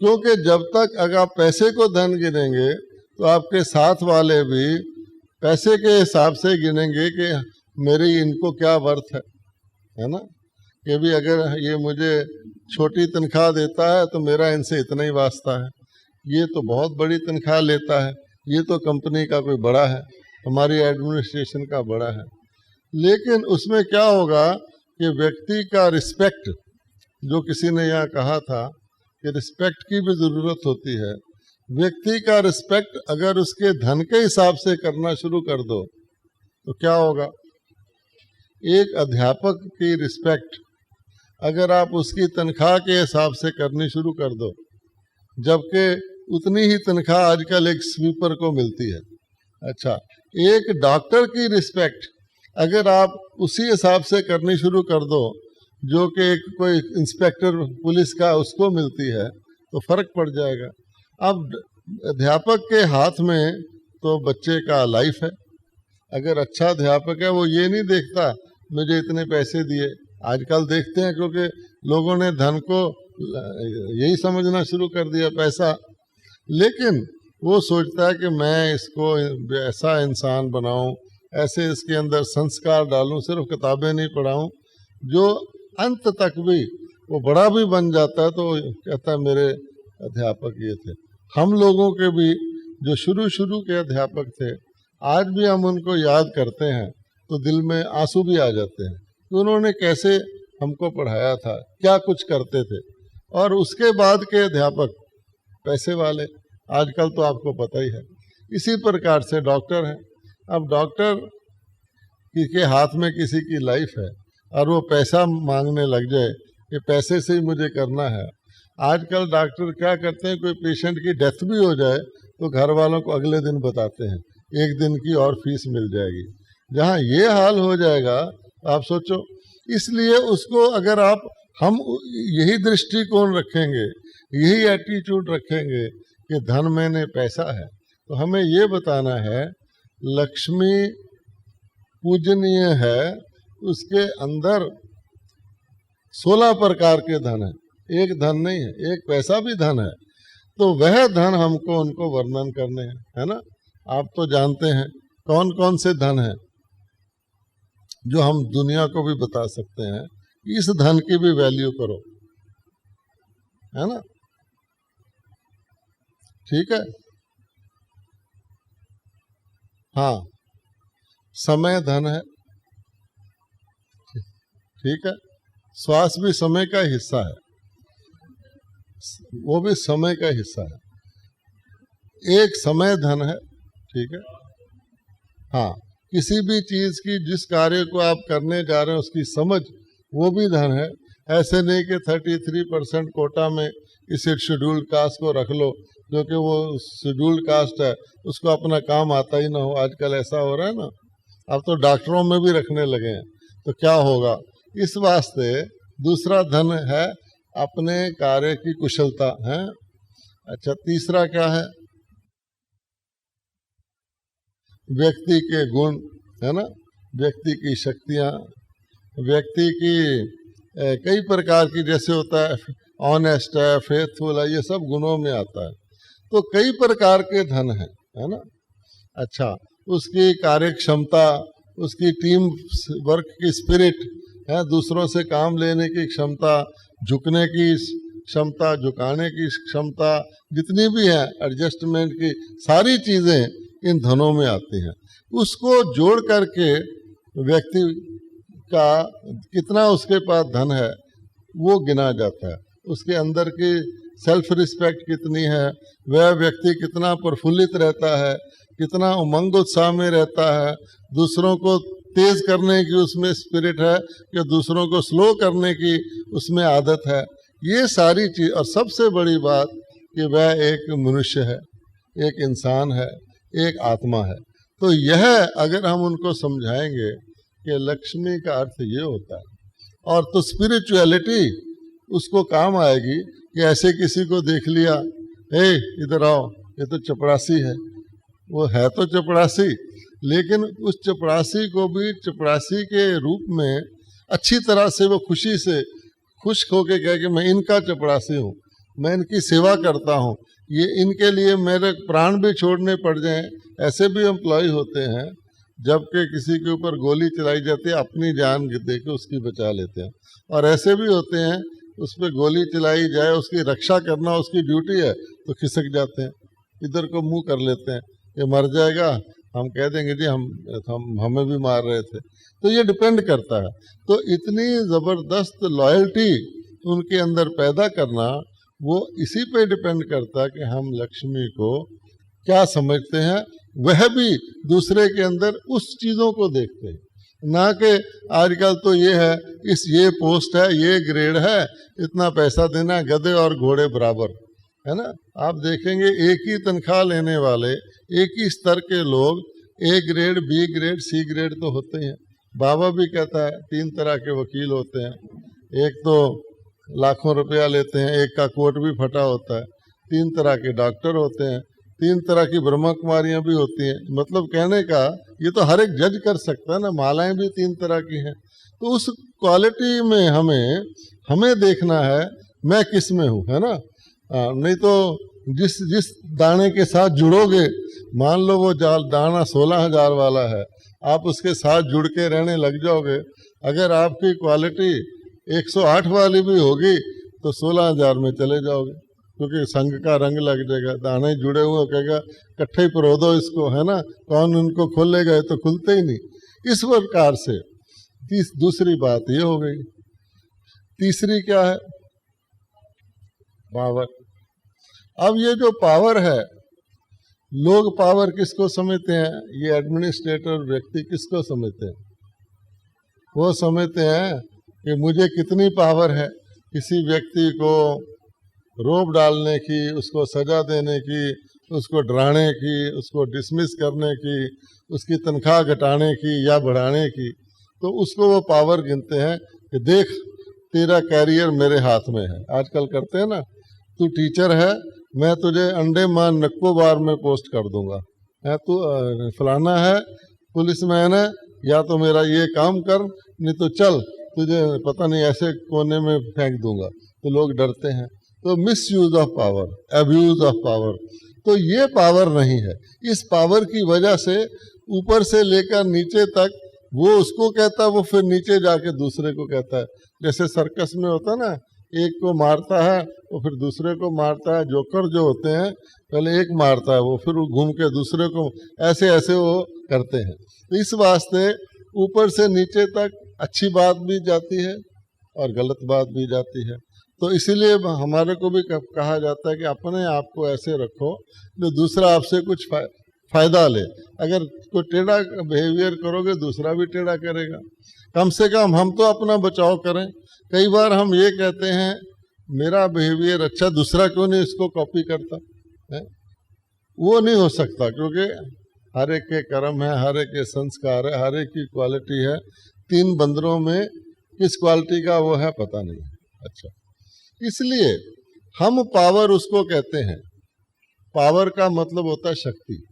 क्योंकि जब तक अगर आप पैसे को धन गिनेंगे, तो आपके साथ वाले भी पैसे के हिसाब से गिनेंगे कि मेरी इनको क्या वर्थ है ना। कि भी अगर ये मुझे छोटी तनख्वाह देता है तो मेरा इनसे इतना ही वास्ता है, ये तो बहुत बड़ी तनख्वाह लेता है, ये तो कंपनी का कोई बड़ा है, हमारी एडमिनिस्ट्रेशन का बड़ा है। लेकिन उसमें क्या होगा कि व्यक्ति का रिस्पेक्ट, जो किसी ने यहाँ कहा था कि रिस्पेक्ट की भी ज़रूरत होती है। व्यक्ति का रिस्पेक्ट अगर उसके धन के हिसाब से करना शुरू कर दो तो क्या होगा। एक अध्यापक की रिस्पेक्ट अगर आप उसकी तनख्वाह के हिसाब से करनी शुरू कर दो, जबकि उतनी ही तनख्वाह आजकल एक स्वीपर को मिलती है। अच्छा, एक डॉक्टर की रिस्पेक्ट अगर आप उसी हिसाब से करनी शुरू कर दो, जो कि एक कोई इंस्पेक्टर पुलिस का उसको मिलती है तो फर्क पड़ जाएगा। अब अध्यापक के हाथ में तो बच्चे का लाइफ है। अगर अच्छा अध्यापक है वो ये नहीं देखता मुझे इतने पैसे दिए, आजकल देखते हैं क्योंकि लोगों ने धन को यही समझना शुरू कर दिया पैसा, लेकिन वो सोचता है कि मैं इसको ऐसा इंसान बनाऊं, ऐसे इसके अंदर संस्कार डालूं, सिर्फ किताबें नहीं पढ़ाऊं, जो अंत तक भी वो बड़ा भी बन जाता है तो कहता है मेरे अध्यापक ये थे। हम लोगों के भी जो शुरू शुरू के अध्यापक थे, आज भी हम उनको याद करते हैं तो दिल में आंसू भी आ जाते हैं कि उन्होंने कैसे हमको पढ़ाया था, क्या कुछ करते थे। और उसके बाद के अध्यापक पैसे वाले, आजकल तो आपको पता ही है। इसी प्रकार से डॉक्टर हैं। अब डॉक्टर के हाथ में किसी की लाइफ है और वो पैसा मांगने लग जाए कि पैसे से ही मुझे करना है। आजकल डॉक्टर क्या करते हैं, कोई पेशेंट की डेथ भी हो जाए तो घर वालों को अगले दिन बताते हैं 1 दिन की और फीस मिल जाएगी। जहाँ ये हाल हो जाएगा आप सोचो। इसलिए उसको अगर हम यही दृष्टिकोण रखेंगे, यही एटीट्यूड रखेंगे कि धन मैंने पैसा है, तो हमें ये बताना है लक्ष्मी पूजनीय है, उसके अंदर 16 प्रकार के धन है, एक धन नहीं है, एक पैसा भी धन है। तो वह धन हमको उनको वर्णन करने हैं, है ना। आप तो जानते हैं कौन कौन से धन हैं जो हम दुनिया को भी बता सकते हैं, इस धन की भी वैल्यू करो, है ना। ठीक है। हाँ, समय धन है, ठीक है। श्वास भी समय का हिस्सा है, वो भी समय का हिस्सा है। एक समय धन है, ठीक है। हाँ, किसी भी चीज की जिस कार्य को आप करने जा रहे हैं उसकी समझ, वो भी धन है। ऐसे नहीं कि 33% कोटा में इसे शेड्यूल्ड कास्ट को रख लो, जो कि वो शेड्यूल्ड कास्ट है उसको अपना काम आता ही ना हो। आजकल ऐसा हो रहा है ना, अब तो डॉक्टरों में भी रखने लगे हैं, तो क्या होगा। इस वास्ते दूसरा धन है अपने कार्य की कुशलता है। अच्छा, तीसरा क्या है, व्यक्ति के गुण, है ना, व्यक्ति की शक्तियां, व्यक्ति की कई प्रकार की, जैसे होता है ऑनेस्ट है, फेथफुल है, ये सब गुणों में आता है। तो कई प्रकार के धन है ना। अच्छा, उसकी कार्य क्षमता, उसकी टीम वर्क की स्पिरिट है, दूसरों से काम लेने की क्षमता, झुकने की क्षमता, झुकाने की क्षमता, जितनी भी है एडजस्टमेंट की सारी चीजें इन धनों में आती हैं। उसको जोड़ करके व्यक्ति का कितना उसके पास धन है वो गिना जाता है। उसके अंदर की सेल्फ रिस्पेक्ट कितनी है, वह व्यक्ति कितना प्रफुल्लित रहता है, कितना उमंग उत्साह में रहता है, दूसरों को तेज करने की उसमें स्पिरिट है कि दूसरों को स्लो करने की उसमें आदत है। ये सारी चीज, और सबसे बड़ी बात कि वह एक मनुष्य है, एक इंसान है, एक आत्मा है। तो यह अगर हम उनको समझाएंगे कि लक्ष्मी का अर्थ ये होता है, और तो स्पिरिचुअलिटी उसको काम आएगी कि ऐसे किसी को देख लिया, इधर आओ, ये तो चपरासी है। वो है तो चपरासी, लेकिन उस चपरासी को भी चपरासी के रूप में अच्छी तरह से वो खुशी से खुश होके कहे कि मैं इनका चपरासी हूँ, मैं इनकी सेवा करता हूँ, ये इनके लिए मेरे प्राण भी छोड़ने पड़ जाएं। ऐसे भी एम्प्लॉय होते हैं जबकि किसी के ऊपर गोली चलाई जाती है, अपनी जान दे के उसकी बचा लेते हैं। और ऐसे भी होते हैं उस पर गोली चलाई जाए, उसकी रक्षा करना उसकी ड्यूटी है, तो खिसक जाते हैं, इधर को मुंह कर लेते हैं, ये मर जाएगा, हम कह देंगे जी हम हमें भी मार रहे थे। तो ये डिपेंड करता है। तो इतनी ज़बरदस्त लॉयल्टी उनके अंदर पैदा करना, वो इसी पे डिपेंड करता है कि हम लक्ष्मी को क्या समझते हैं, वह भी दूसरे के अंदर उस चीज़ों को देखते हैं। ना कि आजकल तो ये है, ये पोस्ट है, ये ग्रेड है, इतना पैसा देना, गधे और घोड़े बराबर, है ना। आप देखेंगे एक ही तनख्वाह लेने वाले, एक ही स्तर के लोग, A grade, B grade, C grade तो होते हैं। बाबा भी कहता है 3 तरह के वकील होते हैं, एक तो लाखों रुपया लेते हैं, एक का कोट भी फटा होता है, 3 तरह के डॉक्टर होते हैं, 3 तरह की ब्रह्म कुमारियाँ भी होती हैं। मतलब कहने का ये तो हर एक जज कर सकता है ना, मालाएं भी 3 तरह की हैं। तो उस क्वालिटी में हमें देखना है मैं किस में हूँ, है ना। नहीं तो जिस दाने के साथ जुड़ोगे, मान लो वो दाना 16,000 वाला है, आप उसके साथ जुड़ के रहने लग जाओगे, अगर आपकी क्वालिटी 108 वाली भी होगी तो 16,000 में चले जाओगे, क्योंकि संग का रंग लग जाएगा। दाने जुड़े हुए कहेगा इकट्ठे ही परो दो इसको, है ना, कौन उनको खोलेगा, तो खुलते ही नहीं। इस प्रकार से दूसरी बात ये हो गई। तीसरी क्या है? पावर। अब ये जो पावर है, लोग पावर किसको समझते हैं? ये एडमिनिस्ट्रेटर व्यक्ति किसको समझते हैं? वो समझते हैं कि मुझे कितनी पावर है किसी व्यक्ति को रोब डालने की, उसको सजा देने की, उसको डराने की, उसको डिसमिस करने की, उसकी तनख्वाह घटाने की या बढ़ाने की। तो उसको वो पावर गिनते हैं कि देख तेरा कैरियर मेरे हाथ में है। आजकल करते हैं ना, तू टीचर है, मैं तुझे अंडमान निकोबार में पोस्ट कर दूंगा, है तू फलाना है पुलिसमैन है, या तो मेरा ये काम कर, नहीं तो चल तुझे पता नहीं ऐसे कोने में फेंक दूंगा। तो लोग डरते हैं। तो miss use of power, abuse of power, तो ये पावर नहीं है। इस पावर की वजह से ऊपर से लेकर नीचे तक वो उसको कहता है, वो फिर नीचे जाके दूसरे को कहता है। जैसे सर्कस में होता है ना, एक को मारता है वो फिर दूसरे को मारता है। जोकर जो होते हैं पहले एक मारता है, वो फिर घूम के दूसरे को, ऐसे ऐसे वो करते हैं। तो इस वास्ते ऊपर से नीचे तक अच्छी बात भी जाती है और गलत बात भी जाती है। तो इसीलिए हमारे को भी कहा जाता है कि अपने आप को ऐसे रखो जो दूसरा आपसे कुछ फायदा ले। अगर कोई टेढ़ा बिहेवियर करोगे दूसरा भी टेढ़ा करेगा। कम से कम हम तो अपना बचाव करें। कई बार हम ये कहते हैं मेरा बिहेवियर अच्छा, दूसरा क्यों नहीं इसको कॉपी करता है? वो नहीं हो सकता, क्योंकि हर एक के कर्म है, हर एक के संस्कार है, हर एक की क्वालिटी है। 3 बंदरों में किस क्वालिटी का वो है पता नहीं। अच्छा, इसलिए हम पावर उसको कहते हैं। पावर का मतलब होता है शक्ति।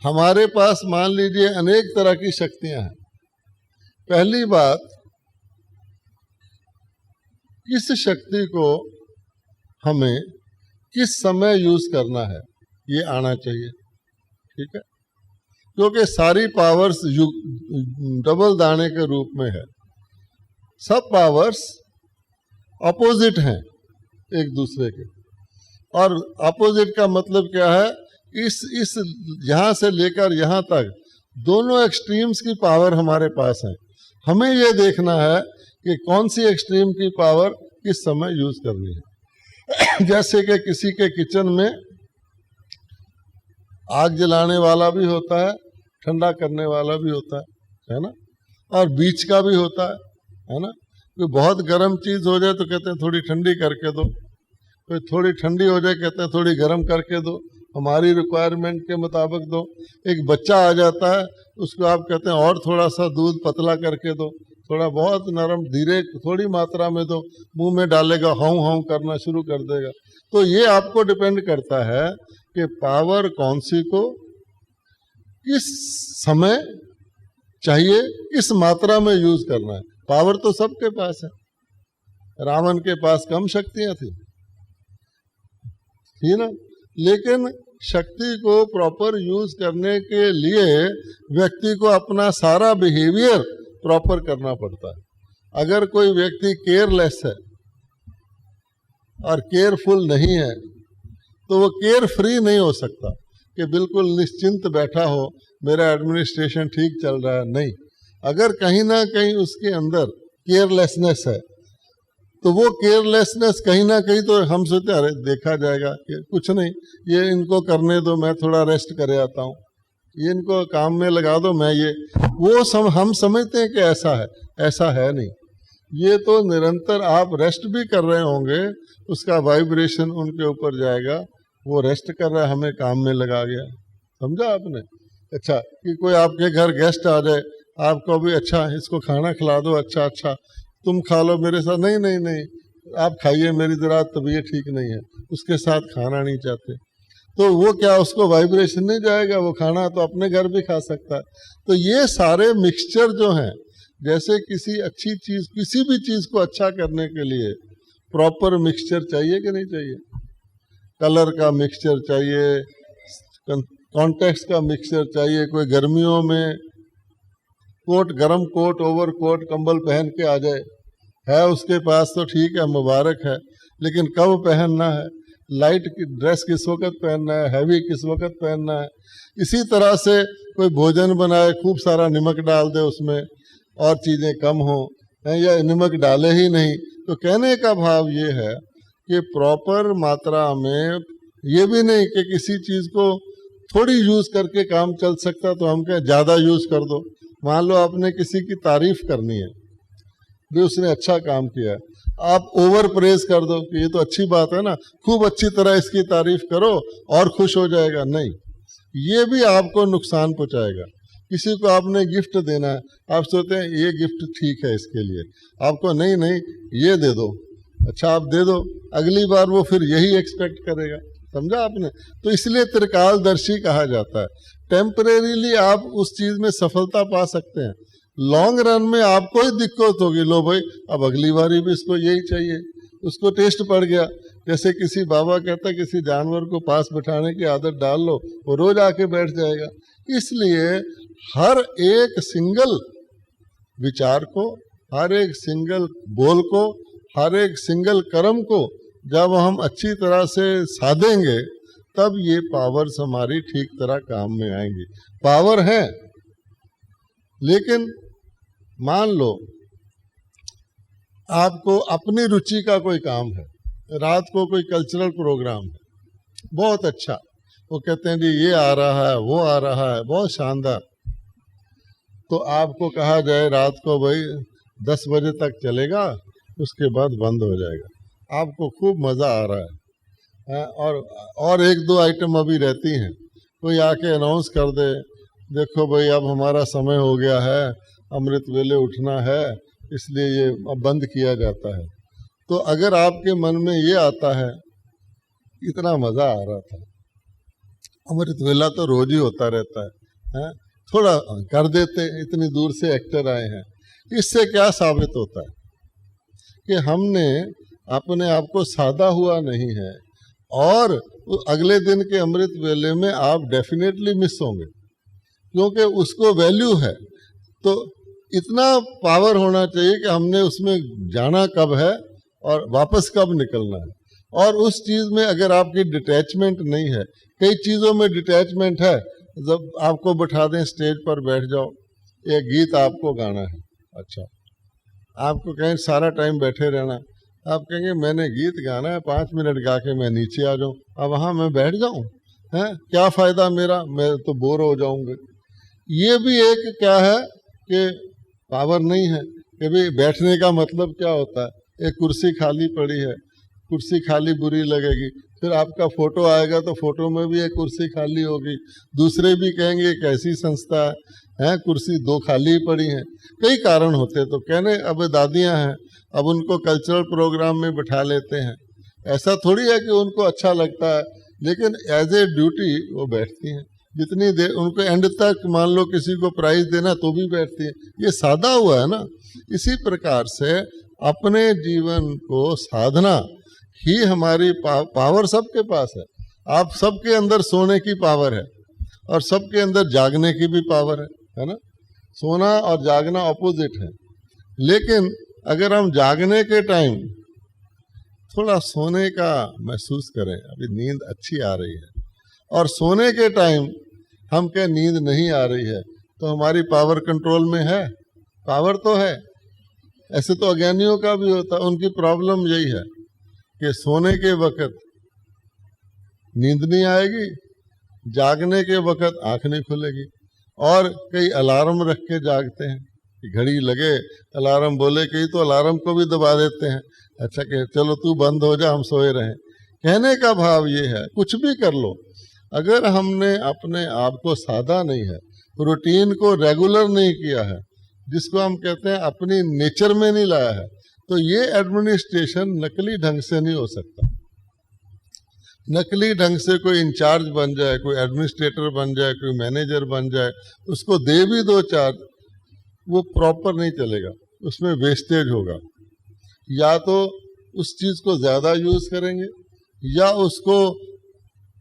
हमारे पास मान लीजिए अनेक तरह की शक्तियां हैं। पहली बात, किस शक्ति को हमें किस समय यूज करना है ये आना चाहिए, ठीक है। क्योंकि सारी पावर्स डबल दाने के रूप में है। सब पावर्स अपोजिट हैं एक दूसरे के। और अपोजिट का मतलब क्या है? इस यहां से लेकर यहां तक दोनों एक्सट्रीम्स की पावर हमारे पास है। हमें ये देखना है कि कौन सी एक्सट्रीम की पावर किस समय यूज करनी है। जैसे कि किसी के किचन में आग जलाने वाला भी होता है, ठंडा करने वाला भी होता है ना, और बीच का भी होता है ना। कोई बहुत गर्म चीज हो जाए तो कहते हैं थोड़ी ठंडी करके दो, कोई थोड़ी ठंडी हो जाए कहते हैं थोड़ी गर्म करके दो, हमारी रिक्वायरमेंट के मुताबिक दो। एक बच्चा आ जाता है, उसको आप कहते हैं और थोड़ा सा दूध पतला करके दो, थोड़ा बहुत नरम धीरे थोड़ी मात्रा में दो, मुंह में डालेगा हाउ हाउ करना शुरू कर देगा। तो ये आपको डिपेंड करता है कि पावर कौन सी को किस समय चाहिए, किस मात्रा में यूज करना है। पावर तो सबके पास है। रावण के पास कम शक्तियां थी ना, लेकिन शक्ति को प्रॉपर यूज करने के लिए व्यक्ति को अपना सारा बिहेवियर प्रॉपर करना पड़ता है। अगर कोई व्यक्ति केयरलेस है और केयरफुल नहीं है तो वो केयर फ्री नहीं हो सकता कि बिल्कुल निश्चिंत बैठा हो, मेरा एडमिनिस्ट्रेशन ठीक चल रहा है। नहीं, अगर कहीं ना कहीं उसके अंदर केयरलेसनेस है तो वो केयरलेसनेस कहीं ना कहीं, तो हम सोचते अरे देखा जाएगा कि कुछ नहीं, ये इनको करने दो, मैं थोड़ा रेस्ट करे आता हूँ, ये इनको काम में लगा दो, मैं ये वो हम समझते हैं कि ऐसा है। ऐसा है नहीं। ये तो निरंतर आप रेस्ट भी कर रहे होंगे, उसका वाइब्रेशन उनके ऊपर जाएगा, वो रेस्ट कर रहा है, हमें काम में लगा गया। समझा आपने? अच्छा, कि कोई आपके घर गेस्ट आ जाए, आपको भी अच्छा इसको खाना खिला दो, अच्छा अच्छा, तुम खा लो मेरे साथ, नहीं नहीं नहीं आप खाइए, मेरी जरा तबीयत ठीक नहीं है, उसके साथ खाना नहीं चाहते, तो वो क्या, उसको वाइब्रेशन नहीं जाएगा, वो खाना तो अपने घर भी खा सकता है। तो ये सारे मिक्सचर जो हैं, जैसे किसी अच्छी चीज, किसी भी चीज को अच्छा करने के लिए प्रॉपर मिक्सचर चाहिए कि नहीं चाहिए? कलर का मिक्सचर चाहिए, कॉन्टेक्स्ट का मिक्सचर चाहिए। कोई गर्मियों में कोट, गर्म कोट, ओवर कोट, कंबल पहन के आ जाए, है उसके पास तो ठीक है, मुबारक है, लेकिन कब पहनना है, लाइट की ड्रेस किस वक्त पहनना है, हैवी किस वक्त पहनना है। इसी तरह से कोई भोजन बनाए, खूब सारा नमक डाल दे उसमें और चीज़ें कम हो, या नमक डाले ही नहीं। तो कहने का भाव ये है कि प्रॉपर मात्रा में, ये भी नहीं कि किसी चीज़ को थोड़ी यूज़ करके काम चल सकता तो हम कहें ज़्यादा यूज़ कर दो। मान लो आपने किसी की तारीफ करनी है भी, उसने अच्छा काम किया, आप ओवर प्रेज कर दो कि ये तो अच्छी बात है ना, खूब अच्छी तरह इसकी तारीफ करो और खुश हो जाएगा, नहीं, ये भी आपको नुकसान पहुंचाएगा। किसी को आपने गिफ्ट देना है, आप सोचते हैं ये गिफ्ट ठीक है इसके लिए, आपको नहीं नहीं ये दे दो, अच्छा आप दे दो, अगली बार वो फिर यही एक्सपेक्ट करेगा, समझा आपने? तो इसलिए त्रिकालदर्शी कहा जाता है। टेम्परेरीली आप उस चीज में सफलता पा सकते हैं, लॉन्ग रन में आपको ही दिक्कत होगी, लो भाई अब अगली बारी भी इसको यही चाहिए, उसको टेस्ट पड़ गया। जैसे किसी बाबा कहता है किसी जानवर को पास बिठाने की आदत डाल लो, वो रोज आके बैठ जाएगा। इसलिए हर एक सिंगल विचार को, हर एक सिंगल बोल को, हर एक सिंगल कर्म को जब हम अच्छी तरह से साधेंगे, तब ये पावर्स हमारी ठीक तरह काम में आएंगी। पावर है, लेकिन मान लो आपको अपनी रुचि का कोई काम है, रात को कोई कल्चरल प्रोग्राम है, बहुत अच्छा, वो कहते हैं जी ये आ रहा है, वो आ रहा है, बहुत शानदार, तो आपको कहा जाए रात को भाई 10 बजे तक चलेगा, उसके बाद बंद हो जाएगा, आपको खूब मज़ा आ रहा है, और एक दो आइटम अभी रहती हैं, कोई आके अनाउंस कर दे, देखो भाई अब हमारा समय हो गया है, अमृत वेले उठना है, इसलिए ये अब बंद किया जाता है। तो अगर आपके मन में ये आता है, इतना मज़ा आ रहा था, अमृत वेला तो रोज ही होता रहता है, थोड़ा कर देते, इतनी दूर से एक्टर आए हैं, इससे क्या साबित होता है कि हमने अपने आप को साधा हुआ नहीं है, और अगले दिन के अमृत वेले में आप डेफिनेटली मिस होंगे, क्योंकि उसको वैल्यू है। तो इतना पावर होना चाहिए कि हमने उसमें जाना कब है और वापस कब निकलना है, और उस चीज़ में अगर आपकी डिटैचमेंट नहीं है, कई चीज़ों में डिटैचमेंट है, जब आपको बिठा दें स्टेज पर बैठ जाओ, एक गीत आपको गाना है, अच्छा आपको कहें सारा टाइम बैठे रहना, आप कहेंगे मैंने गीत गाना है, 5 मिनट गा के मैं नीचे आ जाऊँ, अब वहाँ मैं बैठ जाऊँ, हैं क्या फ़ायदा मेरा, मैं तो बोर हो जाऊँगा। ये भी एक क्या है कि पावर नहीं है कि भाई बैठने का मतलब क्या होता है, एक कुर्सी खाली पड़ी है, कुर्सी खाली बुरी लगेगी, फिर आपका फोटो आएगा तो फोटो में भी एक कुर्सी खाली होगी, दूसरे भी कहेंगे कैसी संस्था है, कुर्सी 2 खाली पड़ी हैं, कई कारण होते हैं। तो कहने अब दादियां हैं, अब उनको कल्चरल प्रोग्राम में बिठा लेते हैं, ऐसा थोड़ी है कि उनको अच्छा लगता है, लेकिन एज ए ड्यूटी वो बैठती हैं, जितनी देर उनको एंड तक, मान लो किसी को प्राइज देना तो भी बैठती है, ये साधा हुआ है ना। इसी प्रकार से अपने जीवन को साधना ही हमारी पावर सबके पास है, आप सबके अंदर सोने की पावर है और सबके अंदर जागने की भी पावर है ना। सोना और जागना ऑपोजिट है, लेकिन अगर हम जागने के टाइम थोड़ा सोने का महसूस करें, अभी नींद अच्छी आ रही है, और सोने के टाइम हम क्या नींद नहीं आ रही है, तो हमारी पावर कंट्रोल में है, पावर तो है। ऐसे तो अज्ञानियों का भी होता है, उनकी प्रॉब्लम यही है कि सोने के वक्त नींद नहीं आएगी, जागने के वक्त आंख नहीं खुलेगी, और कई अलार्म रख के जागते हैं कि घड़ी लगे, अलार्म बोले, कई तो अलार्म को भी दबा देते हैं, अच्छा कि चलो तू बंद हो जा, हम सोए रहें। कहने का भाव ये है, कुछ भी कर लो, अगर हमने अपने आप को साधा नहीं है, रूटीन को रेगुलर नहीं किया है, जिसको हम कहते हैं अपनी नेचर में नहीं लाया है, तो ये एडमिनिस्ट्रेशन नकली ढंग से नहीं हो सकता। नकली ढंग से कोई इंचार्ज बन जाए, कोई एडमिनिस्ट्रेटर बन जाए, कोई मैनेजर बन जाए, उसको दे भी दो चार्ज, वो प्रॉपर नहीं चलेगा, उसमें वेस्टेज होगा। या तो उस चीज को ज्यादा यूज करेंगे या उसको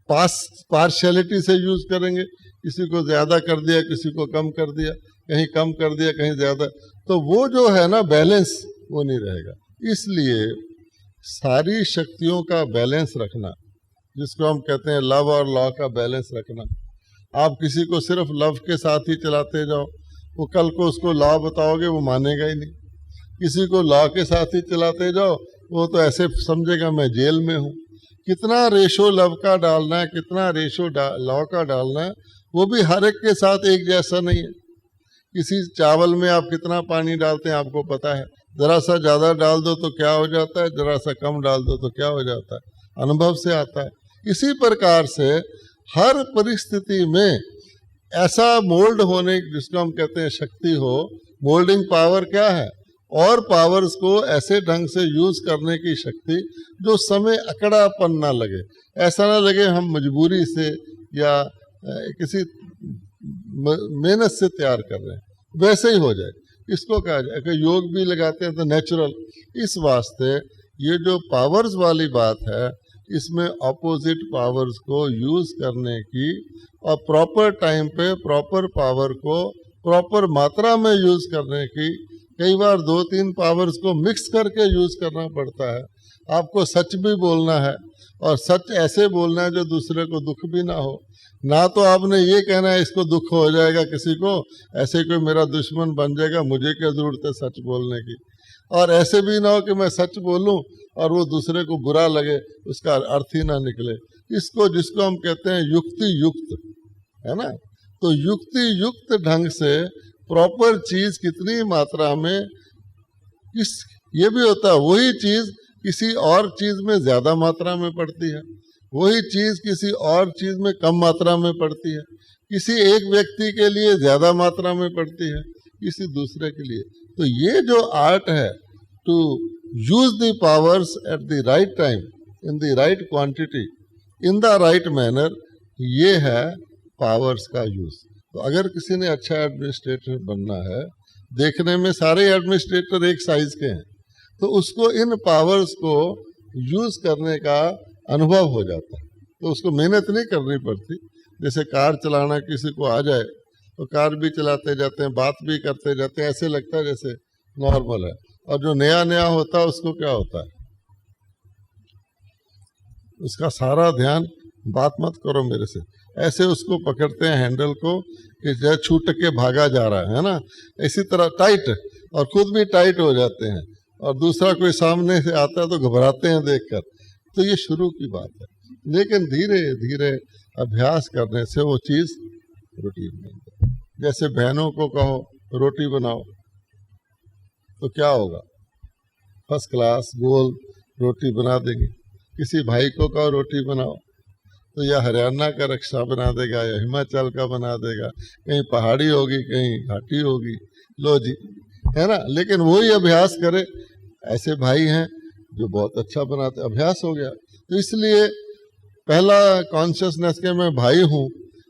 पार्शियलिटी से यूज करेंगे, किसी को ज्यादा कर दिया, किसी को कम कर दिया, कहीं कम कर दिया, कहीं ज्यादा, तो वो जो है ना बैलेंस, वो नहीं रहेगा। इसलिए सारी शक्तियों का बैलेंस रखना, जिसको हम कहते हैं लव और लॉ का बैलेंस रखना। आप किसी को सिर्फ लव के साथ ही चलाते जाओ, वो कल को उसको लॉ बताओगे वो मानेगा ही नहीं। किसी को लॉ के साथ ही चलाते जाओ, वो तो ऐसे समझेगा मैं जेल में हूँ। कितना रेशो लव का डालना है, कितना रेशो लॉ का डालना है, वो भी हर एक के साथ एक जैसा नहीं है। किसी चावल में आप कितना पानी डालते हैं आपको पता है, जरा सा ज्यादा डाल दो तो क्या हो जाता है, जरा सा कम डाल दो तो क्या हो जाता है, अनुभव से आता है। इसी प्रकार से हर परिस्थिति में ऐसा मोल्ड होने, जिसको हम कहते हैं शक्ति हो, मोल्डिंग पावर क्या है, और पावर्स को ऐसे ढंग से यूज करने की शक्ति जो समय अकड़ापन ना लगे, ऐसा ना लगे हम मजबूरी से या किसी मेहनत से तैयार कर रहे हैं, वैसे ही हो जाए। इसको कहा जाए कि योग भी लगाते हैं तो नेचुरल। इस वास्ते ये जो पावर्स वाली बात है, इसमें ऑपोजिट पावर्स को यूज करने की और प्रॉपर टाइम पे प्रॉपर पावर को प्रॉपर मात्रा में यूज करने की, कई बार 2-3 पावर्स को मिक्स करके यूज करना पड़ता है। आपको सच भी बोलना है और सच ऐसे बोलना है जो दूसरे को दुख भी ना हो। ना तो आपने ये कहना है इसको दुख हो जाएगा किसी को, ऐसे कोई मेरा दुश्मन बन जाएगा, मुझे क्या जरूरत है सच बोलने की। और ऐसे भी ना हो कि मैं सच बोलूं और वो दूसरे को बुरा लगे, उसका अर्थ ही ना निकले। इसको, जिसको हम कहते हैं युक्ति युक्त, है ना, तो युक्ति युक्त ढंग से प्रॉपर चीज कितनी मात्रा में, इस ये भी होता है वही चीज किसी और चीज में ज्यादा मात्रा में पड़ती है, वही चीज किसी और चीज में कम मात्रा में पड़ती है, किसी एक व्यक्ति के लिए ज्यादा मात्रा में पड़ती है, किसी दूसरे के लिए। तो ये जो आर्ट है to use the powers at the right time, in the right quantity, in the right manner, ये है पावर्स का यूज। तो अगर किसी ने अच्छा एडमिनिस्ट्रेटर बनना है, देखने में सारे एडमिनिस्ट्रेटर एक साइज के हैं, तो उसको इन पावर्स को यूज करने का अनुभव हो जाता है, तो उसको मेहनत नहीं करनी पड़ती। जैसे कार चलाना किसी को आ जाए तो कार भी चलाते जाते हैं, बात भी करते जाते हैं, ऐसे लगता है जैसे नॉर्मल है। और जो नया नया होता है उसको क्या होता है, उसका सारा ध्यान बात मत करो मेरे से, ऐसे उसको पकड़ते हैं हैंडल को कि जैसे छूट के भागा जा रहा है ना, इसी तरह टाइट, और खुद भी टाइट हो जाते हैं, और दूसरा कोई सामने से आता है तो घबराते हैं देखकर। तो ये शुरू की बात है, लेकिन धीरे धीरे अभ्यास करने से वो चीज रूटीन बन जाए। जैसे बहनों को कहो रोटी बनाओ तो क्या होगा, फर्स्ट क्लास गोल रोटी बना देंगे। किसी भाई को कहो रोटी बनाओ तो या हरियाणा का रक्षा बना देगा या हिमाचल का बना देगा, कहीं पहाड़ी होगी कहीं घाटी होगी, लो जी, है ना। लेकिन वही अभ्यास करे, ऐसे भाई हैं जो बहुत अच्छा बनाते, अभ्यास हो गया। तो इसलिए पहला कॉन्शियसनेस के मैं भाई हूँ,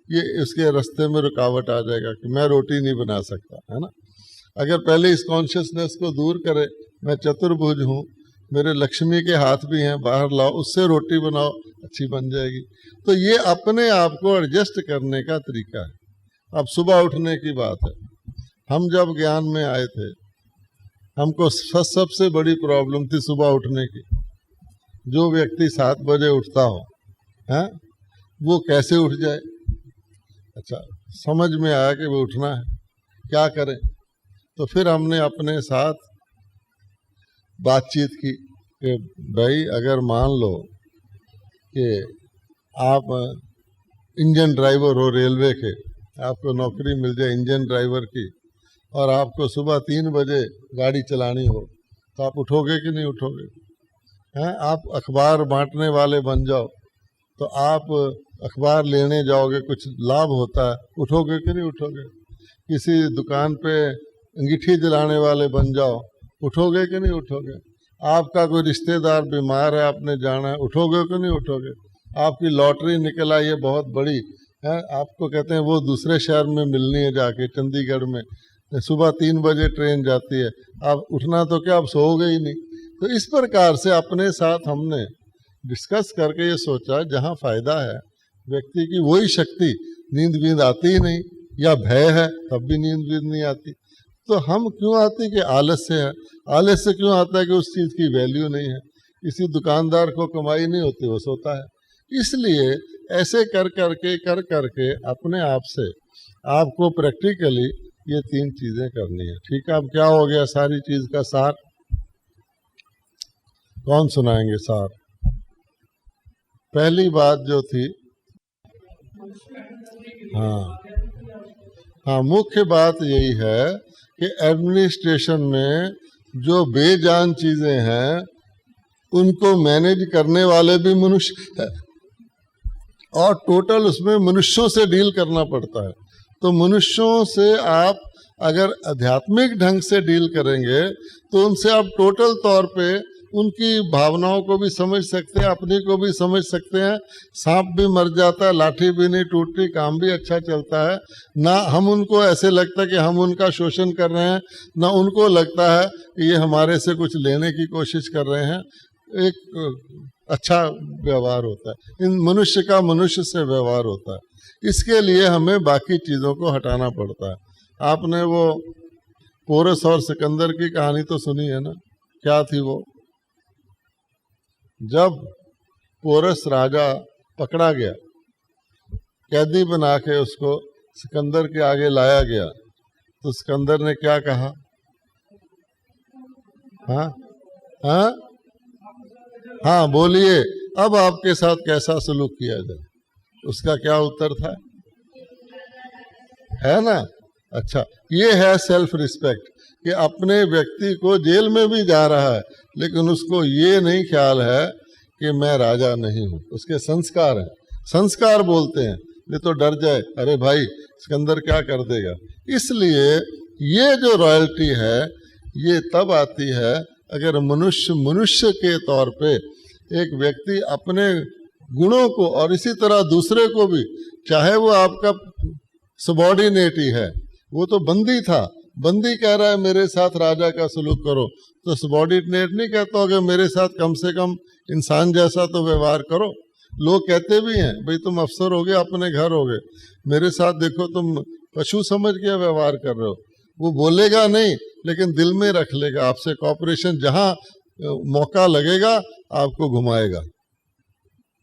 ये इसके रास्ते में रुकावट आ जाएगा कि मैं रोटी नहीं बना सकता, है ना। अगर पहले इस कॉन्शियसनेस को दूर करे, मैं चतुर्भुज हूँ, मेरे लक्ष्मी के हाथ भी हैं, बाहर लाओ, उससे रोटी बनाओ, अच्छी बन जाएगी। तो ये अपने आप को एडजस्ट करने का तरीका है। अब सुबह उठने की बात है, हम जब ज्ञान में आए थे, हमको सबसे बड़ी प्रॉब्लम थी सुबह उठने की। जो व्यक्ति 7 बजे उठता हो, हैं, वो कैसे उठ जाए। अच्छा, समझ में आया कि वो उठना है, क्या करें। तो फिर हमने अपने साथ बातचीत की कि भाई अगर मान लो कि आप इंजन ड्राइवर हो रेलवे के, आपको नौकरी मिल जाए इंजन ड्राइवर की, और आपको सुबह 3 बजे गाड़ी चलानी हो, तो आप उठोगे कि नहीं उठोगे। हैं, आप अखबार बांटने वाले बन जाओ तो आप अखबार लेने जाओगे, कुछ लाभ होता है, उठोगे कि नहीं उठोगे। किसी दुकान पे अंगीठी जलाने वाले बन जाओ, उठोगे कि नहीं उठोगे? आपका कोई रिश्तेदार बीमार है, आपने जाना है, उठोगे कि नहीं उठोगे? आपकी लॉटरी निकल आई है बहुत बड़ी है, आपको कहते हैं वो दूसरे शहर में मिलनी है जाके, चंडीगढ़ में सुबह 3 बजे ट्रेन जाती है, आप उठना तो क्या, आप सोओगे ही नहीं। तो इस प्रकार से अपने साथ हमने डिस्कस करके ये सोचा जहाँ फायदा है व्यक्ति की वही शक्ति, नींद वींद आती ही नहीं, या भय है तब भी नींद वींद नहीं आती, तो हम क्यों आती कि आलस्य है। आलस्य क्यों आता है कि उस चीज़ की वैल्यू नहीं है, किसी दुकानदार को कमाई नहीं होती, वो सोता है। इसलिए ऐसे कर करके अपने आप से आपको प्रैक्टिकली ये 3 चीज़ें करनी है। ठीक है, अब क्या हो गया सारी चीज़ का सार? कौन सुनाएंगे सार? पहली बात जो थी, हाँ, मुख्य बात यही है कि एडमिनिस्ट्रेशन में जो बेजान चीजें हैं उनको मैनेज करने वाले भी मनुष्य है, और टोटल उसमें मनुष्यों से डील करना पड़ता है। तो मनुष्यों से आप अगर आध्यात्मिक ढंग से डील करेंगे तो उनसे आप टोटल तौर पे उनकी भावनाओं को भी समझ सकते हैं, अपनी को भी समझ सकते हैं। सांप भी मर जाता है, लाठी भी नहीं टूटती, काम भी अच्छा चलता है ना। हम उनको ऐसे लगता है कि हम उनका शोषण कर रहे हैं, ना उनको लगता है कि ये हमारे से कुछ लेने की कोशिश कर रहे हैं। एक अच्छा व्यवहार होता है, इन मनुष्य का मनुष्य से व्यवहार होता है। इसके लिए हमें बाकी चीज़ों को हटाना पड़ता है। आपने वो पोरस और सिकंदर की कहानी तो सुनी है ना? क्या थी वो? जब पोरस राजा पकड़ा गया, कैदी बना के उसको सिकंदर के आगे लाया गया, तो सिकंदर ने क्या कहा? हाँ, बोलिए, अब आपके साथ कैसा सलूक किया जाए? उसका क्या उत्तर था? है ना? अच्छा, ये है सेल्फ रिस्पेक्ट, कि अपने व्यक्ति को जेल में भी जा रहा है लेकिन उसको ये नहीं ख्याल है कि मैं राजा नहीं हूँ। उसके संस्कार हैं, संस्कार बोलते हैं, नहीं तो डर जाए, अरे भाई सिकंदर क्या कर देगा। इसलिए ये जो रॉयल्टी है ये तब आती है अगर मनुष्य के तौर पे एक व्यक्ति अपने गुणों को और इसी तरह दूसरे को भी, चाहे वो आपका सबॉर्डिनेट ही है, वो तो बंदी था, बंदी कह रहा है मेरे साथ राजा का सलूक करो, तो सबॉर्डिनेट नहीं कहता होगा मेरे साथ कम से कम इंसान जैसा तो व्यवहार करो। लोग कहते भी हैं भाई तुम अफसर हो गए, अपने घर हो गए, मेरे साथ देखो तुम पशु समझ के व्यवहार कर रहे हो। वो बोलेगा नहीं लेकिन दिल में रख लेगा, आपसे कॉपरेशन जहाँ मौका लगेगा आपको घुमाएगा।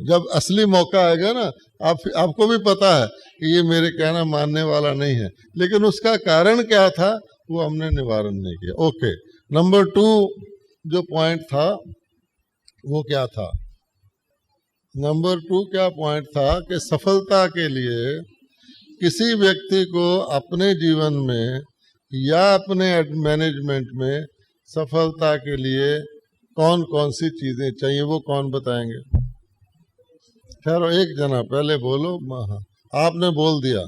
जब असली मौका आएगा ना, आपको भी पता है कि ये मेरे कहना मानने वाला नहीं है, लेकिन उसका कारण क्या था वो हमने निवारण नहीं किया। ओके, नंबर 2 जो पॉइंट था वो क्या था? नंबर 2 क्या पॉइंट था कि सफलता के लिए किसी व्यक्ति को अपने जीवन में या अपने मैनेजमेंट में सफलता के लिए कौन कौन सी चीजें चाहिए, वो कौन बताएंगे? खैर एक जना पहले बोलो। हाँ, आपने बोल दिया,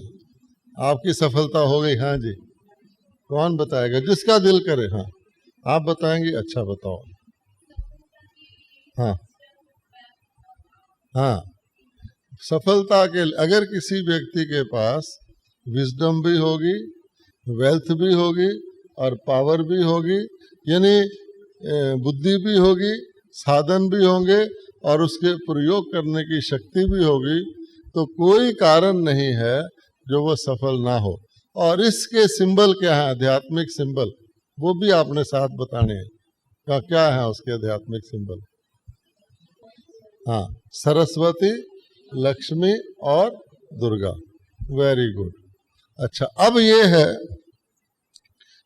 आपकी सफलता हो गई। हाँ जी, कौन बताएगा? जिसका दिल करे। हाँ, आप बताएंगे? अच्छा बताओ। हाँ, सफलता के अगर किसी व्यक्ति के पास विजडम भी होगी, वेल्थ भी होगी और पावर भी होगी, यानी बुद्धि भी होगी, साधन भी होंगे और उसके प्रयोग करने की शक्ति भी होगी, तो कोई कारण नहीं है जो वो सफल ना हो। और इसके सिंबल क्या है? आध्यात्मिक सिंबल, वो भी आपने साथ बताने हैं। क्या है उसके आध्यात्मिक सिंबल? हाँ, सरस्वती, लक्ष्मी और दुर्गा। Very good. अच्छा, अब ये है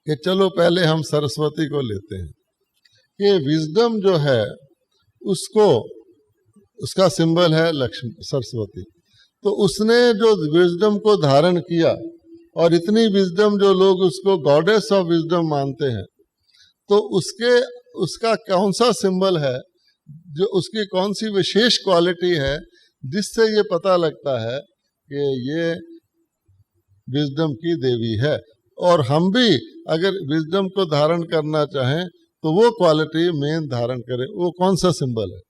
कि चलो पहले हम सरस्वती को लेते हैं। ये विजडम जो है उसको, उसका सिंबल है लक्ष्मी, सरस्वती। तो उसने जो विजडम को धारण किया, और इतनी विजडम जो लोग उसको गॉडेस ऑफ विजडम मानते हैं, तो उसका कौन सा सिंबल है, जो उसकी कौन सी विशेष क्वालिटी है जिससे ये पता लगता है कि ये विजडम की देवी है? और हम भी अगर विजडम को धारण करना चाहें तो वो क्वालिटी मेन धारण करें। वो कौन सा सिंबल है?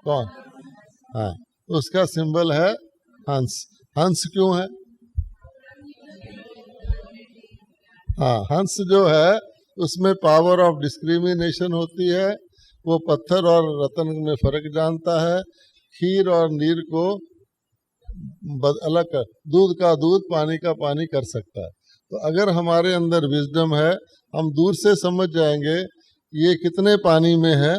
कौन? हाँ, उसका सिंबल है हंस। हंस क्यों है? हाँ, हंस जो है उसमें पावर ऑफ डिस्क्रिमिनेशन होती है। वो पत्थर और रत्न में फर्क जानता है, खीर और नीर को अलग कर, दूध का दूध, पानी का पानी कर सकता है। तो अगर हमारे अंदर विजडम है, हम दूर से समझ जाएंगे ये कितने पानी में है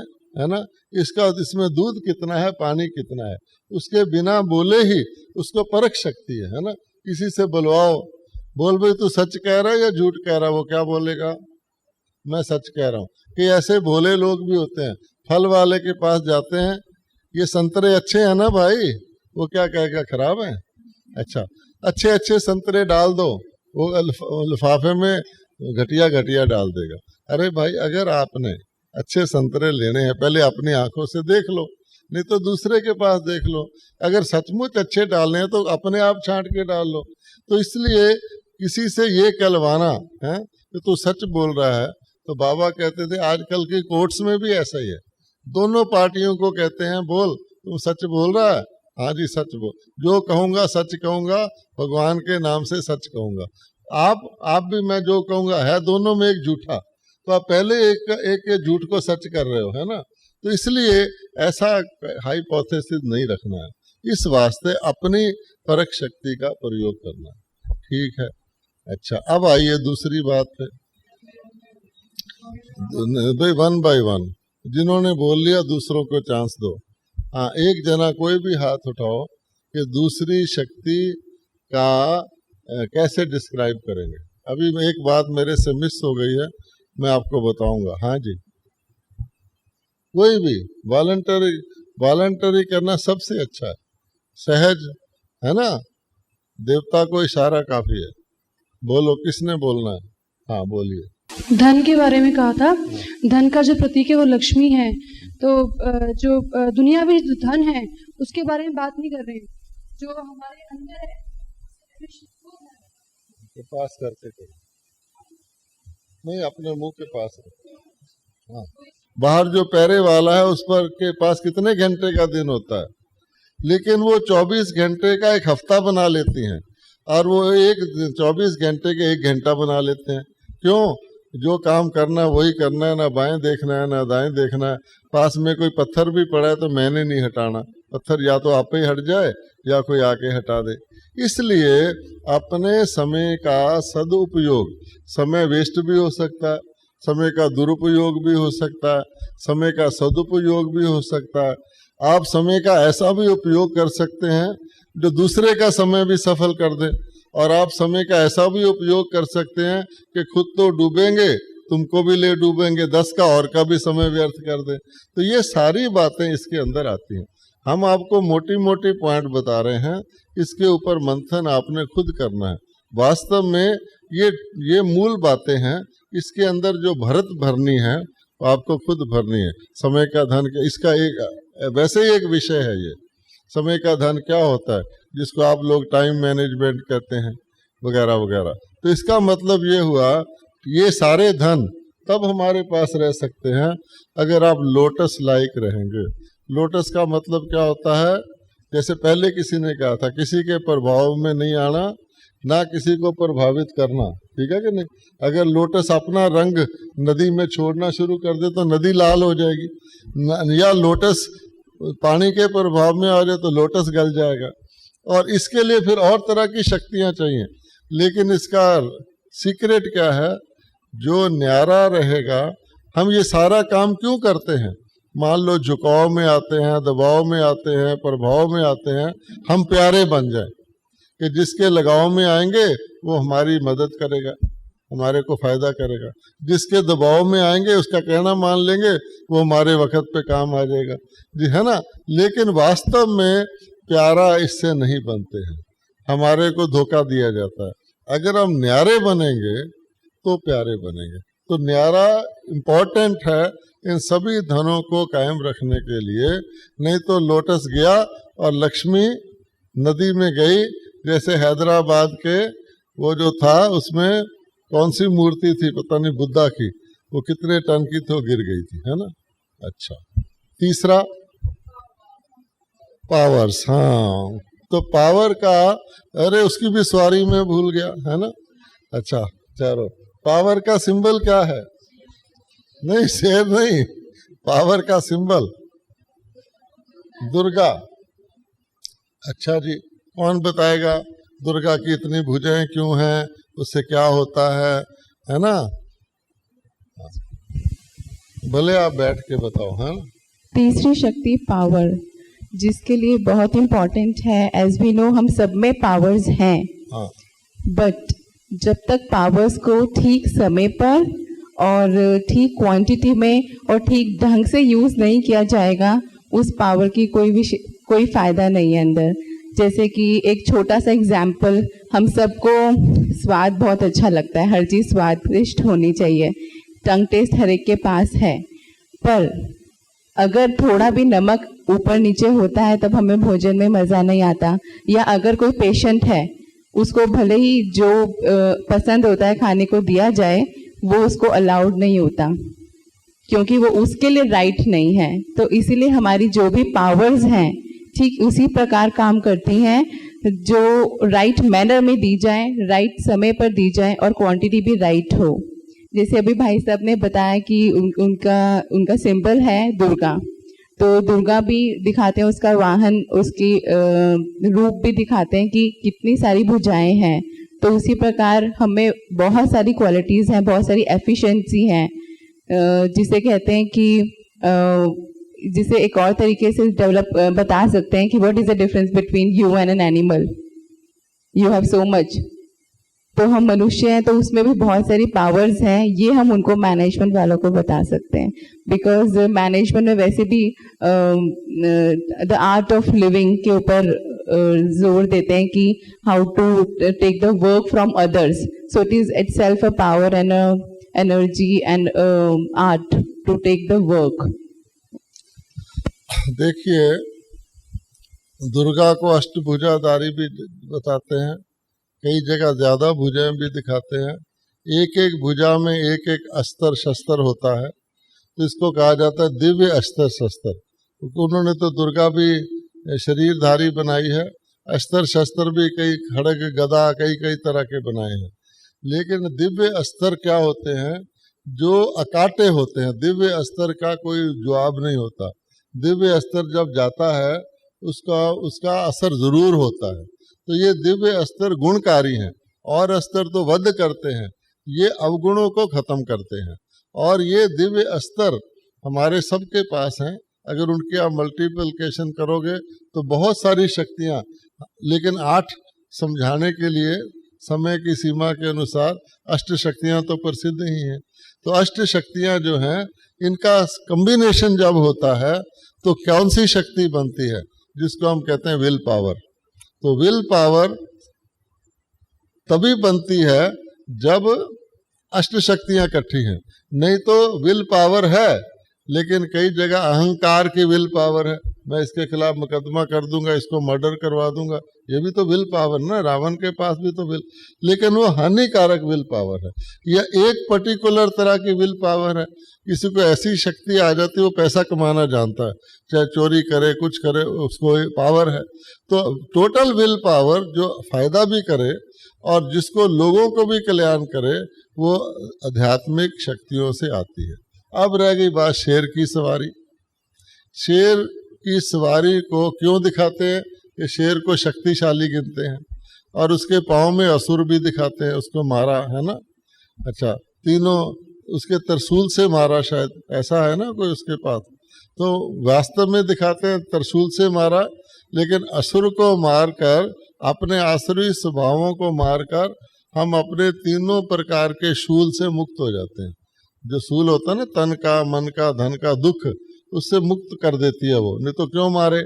ना, इसमें दूध कितना है, पानी कितना है। उसके बिना बोले ही उसको परख सकती है ना। किसी से बुलवाओ, बोल भाई तू सच कह रहा है या झूठ कह रहा है, वो क्या बोलेगा? मैं सच कह रहा हूँ। कि ऐसे भोले लोग भी होते हैं, फल वाले के पास जाते हैं, ये संतरे अच्छे हैं ना भाई, वो क्या कहेगा? खराब है। अच्छा, अच्छे अच्छे संतरे डाल दो, वो लिफाफे में घटिया घटिया डाल देगा। अरे भाई, अगर आपने अच्छे संतरे लेने हैं पहले अपनी आंखों से देख लो, नहीं तो दूसरे के पास देख लो। अगर सचमुच अच्छे डालने हैं तो अपने आप छांट के डाल लो। तो इसलिए किसी से ये कहलवाना है कि तू सच बोल रहा है, तो बाबा कहते थे आजकल की कोर्ट्स में भी ऐसा ही है, दोनों पार्टियों को कहते हैं बोल तुम सच बोल रहा है? हाँ जी सच बोल, जो कहूँगा सच कहूँगा, भगवान के नाम से सच कहूँगा। आप भी मैं जो कहूँगा है दोनों में एक झूठा, तो आप पहले एक झूठ को सच कर रहे हो, है ना। तो इसलिए ऐसा हाइपोथेसिस नहीं रखना है, इस वास्ते अपनी परख शक्ति का प्रयोग करना है। ठीक है। अच्छा, अब आइए दूसरी बात पे, भाई वन बाय वन जिन्होंने बोल लिया दूसरों को चांस दो। हाँ, एक जना कोई भी हाथ उठाओ कि दूसरी शक्ति का कैसे डिस्क्राइब करेंगे। अभी मैं एक बात मेरे से मिस हो गई है, मैं आपको बताऊंगा। हाँ जी, कोई भी वॉलंटरी करना सबसे अच्छा है, सहज है ना। देवता को इशारा काफी है। बोलो, किसने बोलना है? हाँ बोलिए। धन के बारे में कहा था, धन का जो प्रतीक है वो लक्ष्मी है। तो जो दुनियावी जो धन है उसके बारे में बात नहीं कर रहे हैं, जो हमारे अंदर है के पास करके नहीं, अपने मुंह के पास। हाँ, बाहर जो पैरे वाला है उस पर के पास कितने घंटे का दिन होता है, लेकिन वो 24 घंटे का एक हफ्ता बना लेती हैं, और वो 24 घंटे के 1 घंटा बना लेते हैं। क्यों? जो काम करना है वही करना है, ना बाएं देखना है ना दाएं देखना है। पास में कोई पत्थर भी पड़ा है तो मैंने नहीं हटाना, पत्थर या तो आप ही हट जाए या कोई आके हटा दे। इसलिए अपने समय का सदुपयोग, समय वेस्ट भी हो सकता है, समय का दुरुपयोग भी हो सकता है, समय का सदुपयोग भी हो सकता है। आप समय का ऐसा भी उपयोग कर सकते हैं जो दूसरे का समय भी सफल कर दे, और आप समय का ऐसा भी उपयोग कर सकते हैं कि खुद तो डूबेंगे, तुमको भी ले डूबेंगे, 10 का और का भी समय व्यर्थ कर दे। तो ये सारी बातें इसके अंदर आती हैं। हम आपको मोटी मोटी पॉइंट बता रहे हैं, इसके ऊपर मंथन आपने खुद करना है। वास्तव में ये मूल बातें हैं, इसके अंदर जो भरत भरनी है आपको खुद भरनी है। समय का धन, इसका एक वैसे ही एक विषय है ये, समय का धन क्या होता है, जिसको आप लोग टाइम मैनेजमेंट कहते हैं वगैरह वगैरह। तो इसका मतलब ये हुआ, ये सारे धन तब हमारे पास रह सकते हैं अगर आप लोटस लाइक रहेंगे। लोटस का मतलब क्या होता है? जैसे पहले किसी ने कहा था, किसी के प्रभाव में नहीं आना, ना किसी को प्रभावित करना। ठीक है कि नहीं? अगर लोटस अपना रंग नदी में छोड़ना शुरू कर दे तो नदी लाल हो जाएगी, या लोटस पानी के प्रभाव में आ जाए तो लोटस गल जाएगा। और इसके लिए फिर और तरह की शक्तियां चाहिए, लेकिन इसका सीक्रेट क्या है? जो न्यारा रहेगा। हम ये सारा काम क्यों करते हैं? मान लो झुकाव में आते हैं, दबाव में आते हैं, प्रभाव में आते हैं, हम प्यारे बन जाएं कि जिसके लगाव में आएंगे वो हमारी मदद करेगा, हमारे को फायदा करेगा। जिसके दबाव में आएंगे उसका कहना मान लेंगे, वो हमारे वक्त पे काम आ जाएगा जी, है ना। लेकिन वास्तव में प्यारा इससे नहीं बनते हैं, हमारे को धोखा दिया जाता है। अगर हम न्यारे बनेंगे तो प्यारे बनेंगे। तो न्यारा इम्पोर्टेंट है इन सभी धनों को कायम रखने के लिए, नहीं तो लोटस गया और लक्ष्मी नदी में गई। जैसे हैदराबाद के वो जो था उसमें कौन सी मूर्ति थी, पता नहीं, बुद्धा की, वो कितने टन की थी, वो गिर गई थी, है ना। अच्छा, तीसरा पावर्स। हाँ, तो पावर का, अरे उसकी भी सवारी में भूल गया, है ना। अच्छा चलो, पावर का सिंबल क्या है? नहीं, शेर नहीं, पावर का सिंबल दुर्गा। अच्छा जी, कौन बताएगा दुर्गा की इतनी भुजाएं क्यों हैं, उससे क्या होता है ना। भले आप बैठ के बताओ। हाँ, तीसरी शक्ति पावर, जिसके लिए बहुत इम्पोर्टेंट है। एज वी नो, हम सब में पावर्स हैं, हाँ, बट जब तक पावर्स को ठीक समय पर और ठीक क्वांटिटी में और ठीक ढंग से यूज नहीं किया जाएगा, उस पावर की कोई फायदा नहीं है अंदर। जैसे कि एक छोटा सा एग्जाम्पल, हम सबको स्वाद बहुत अच्छा लगता है, हर चीज़ स्वादिष्ट होनी चाहिए, टंग टेस्ट हर एक के पास है, पर अगर थोड़ा भी नमक ऊपर नीचे होता है तब हमें भोजन में मज़ा नहीं आता। या अगर कोई पेशेंट है, उसको भले ही जो पसंद होता है खाने को दिया जाए, वो उसको अलाउड नहीं होता, क्योंकि वो उसके लिए राइट नहीं है। तो इसीलिए हमारी जो भी पावर्स हैं ठीक उसी प्रकार काम करती हैं, जो राइट मैनर में दी जाए, राइट समय पर दी जाए और क्वांटिटी भी राइट हो। जैसे अभी भाई साहब ने बताया कि उनका सिंबल है दुर्गा, तो दुर्गा भी दिखाते हैं, उसका वाहन, उसकी रूप भी दिखाते हैं कि कितनी सारी भुजाएं हैं। तो उसी प्रकार हमें बहुत सारी क्वालिटीज़ हैं, बहुत सारी एफिशिएंसी हैं, जिसे कहते हैं कि जिसे एक और तरीके से बता सकते हैं कि what is the difference between you and an animal. You have so much. तो हम मनुष्य हैं, तो उसमें भी बहुत सारी पावर्स हैं, ये हम उनको मैनेजमेंट वालों को बता सकते हैं। बिकॉज मैनेजमेंट में वैसे भी द आर्ट ऑफ लिविंग के ऊपर जोर देते हैं कि how to take the work from others. So it is itself a power and energy and art to take the work. देखिए, दुर्गा को अष्टभुजाधारी भी बताते हैं, कई जगह ज्यादा भुजाएं भी दिखाते हैं। एक एक भुजा में एक एक अस्त्र शस्त्र होता है, तो इसको कहा जाता है दिव्य अस्त्र शस्त्र। तो उन्होंने तो दुर्गा भी शरीरधारी बनाई है, अस्त्र शस्त्र भी कई खड़ग गदा कई कई तरह के बनाए हैं। लेकिन दिव्य अस्त्र क्या होते हैं? जो अकाटे होते हैं। दिव्य अस्त्र का कोई जवाब नहीं होता। दिव्य अस्त्र जब जाता है उसका असर जरूर होता है। तो ये दिव्य अस्त्र गुणकारी हैं, और अस्त्र तो वध करते हैं, ये अवगुणों को खत्म करते हैं। और ये दिव्य अस्त्र हमारे सबके पास हैं। अगर उनकी आप मल्टीप्लिकेशन करोगे तो बहुत सारी शक्तियां, लेकिन 8 समझाने के लिए समय की सीमा के अनुसार अष्ट शक्तियां तो प्रसिद्ध ही हैं। तो अष्ट शक्तियां जो हैं, इनका कॉम्बिनेशन जब होता है तो कौन सी शक्ति बनती है? जिसको हम कहते हैं विल पावर। तो विल पावर तभी बनती है जब अष्ट शक्तियां इकट्ठी हैं। नहीं तो विल पावर है, लेकिन कई जगह अहंकार की विल पावर है, मैं इसके खिलाफ मुकदमा कर दूंगा, इसको मर्डर करवा दूंगा, ये भी तो विल पावर ना। रावण के पास भी तो विल, लेकिन वो हानिकारक विल पावर है। यह एक पर्टिकुलर तरह की विल पावर है। किसी को ऐसी शक्ति आ जाती है, वो पैसा कमाना जानता है, चाहे चोरी करे कुछ करे, उसको पावर है। तो टोटल विल पावर जो फायदा भी करे और जिसको लोगों को भी कल्याण करे, वो आध्यात्मिक शक्तियों से आती है। अब रह गई बात शेर की सवारी। शेर की सवारी को क्यों दिखाते हैं? कि शेर को शक्तिशाली गिनते हैं, और उसके पाँव में असुर भी दिखाते हैं, उसको मारा है ना। अच्छा, तीनों उसके तरसूल से मारा, शायद ऐसा है ना कोई उसके पास। तो वास्तव में दिखाते हैं तरसूल से मारा, लेकिन असुर को मारकर, अपने आसुरी स्वभावों को मारकर हम अपने तीनों प्रकार के शूल से मुक्त हो जाते हैं। जो सूल होता है ना, तन का, मन का, धन का, दुख, उससे मुक्त कर देती है वो। नहीं तो क्यों मारे?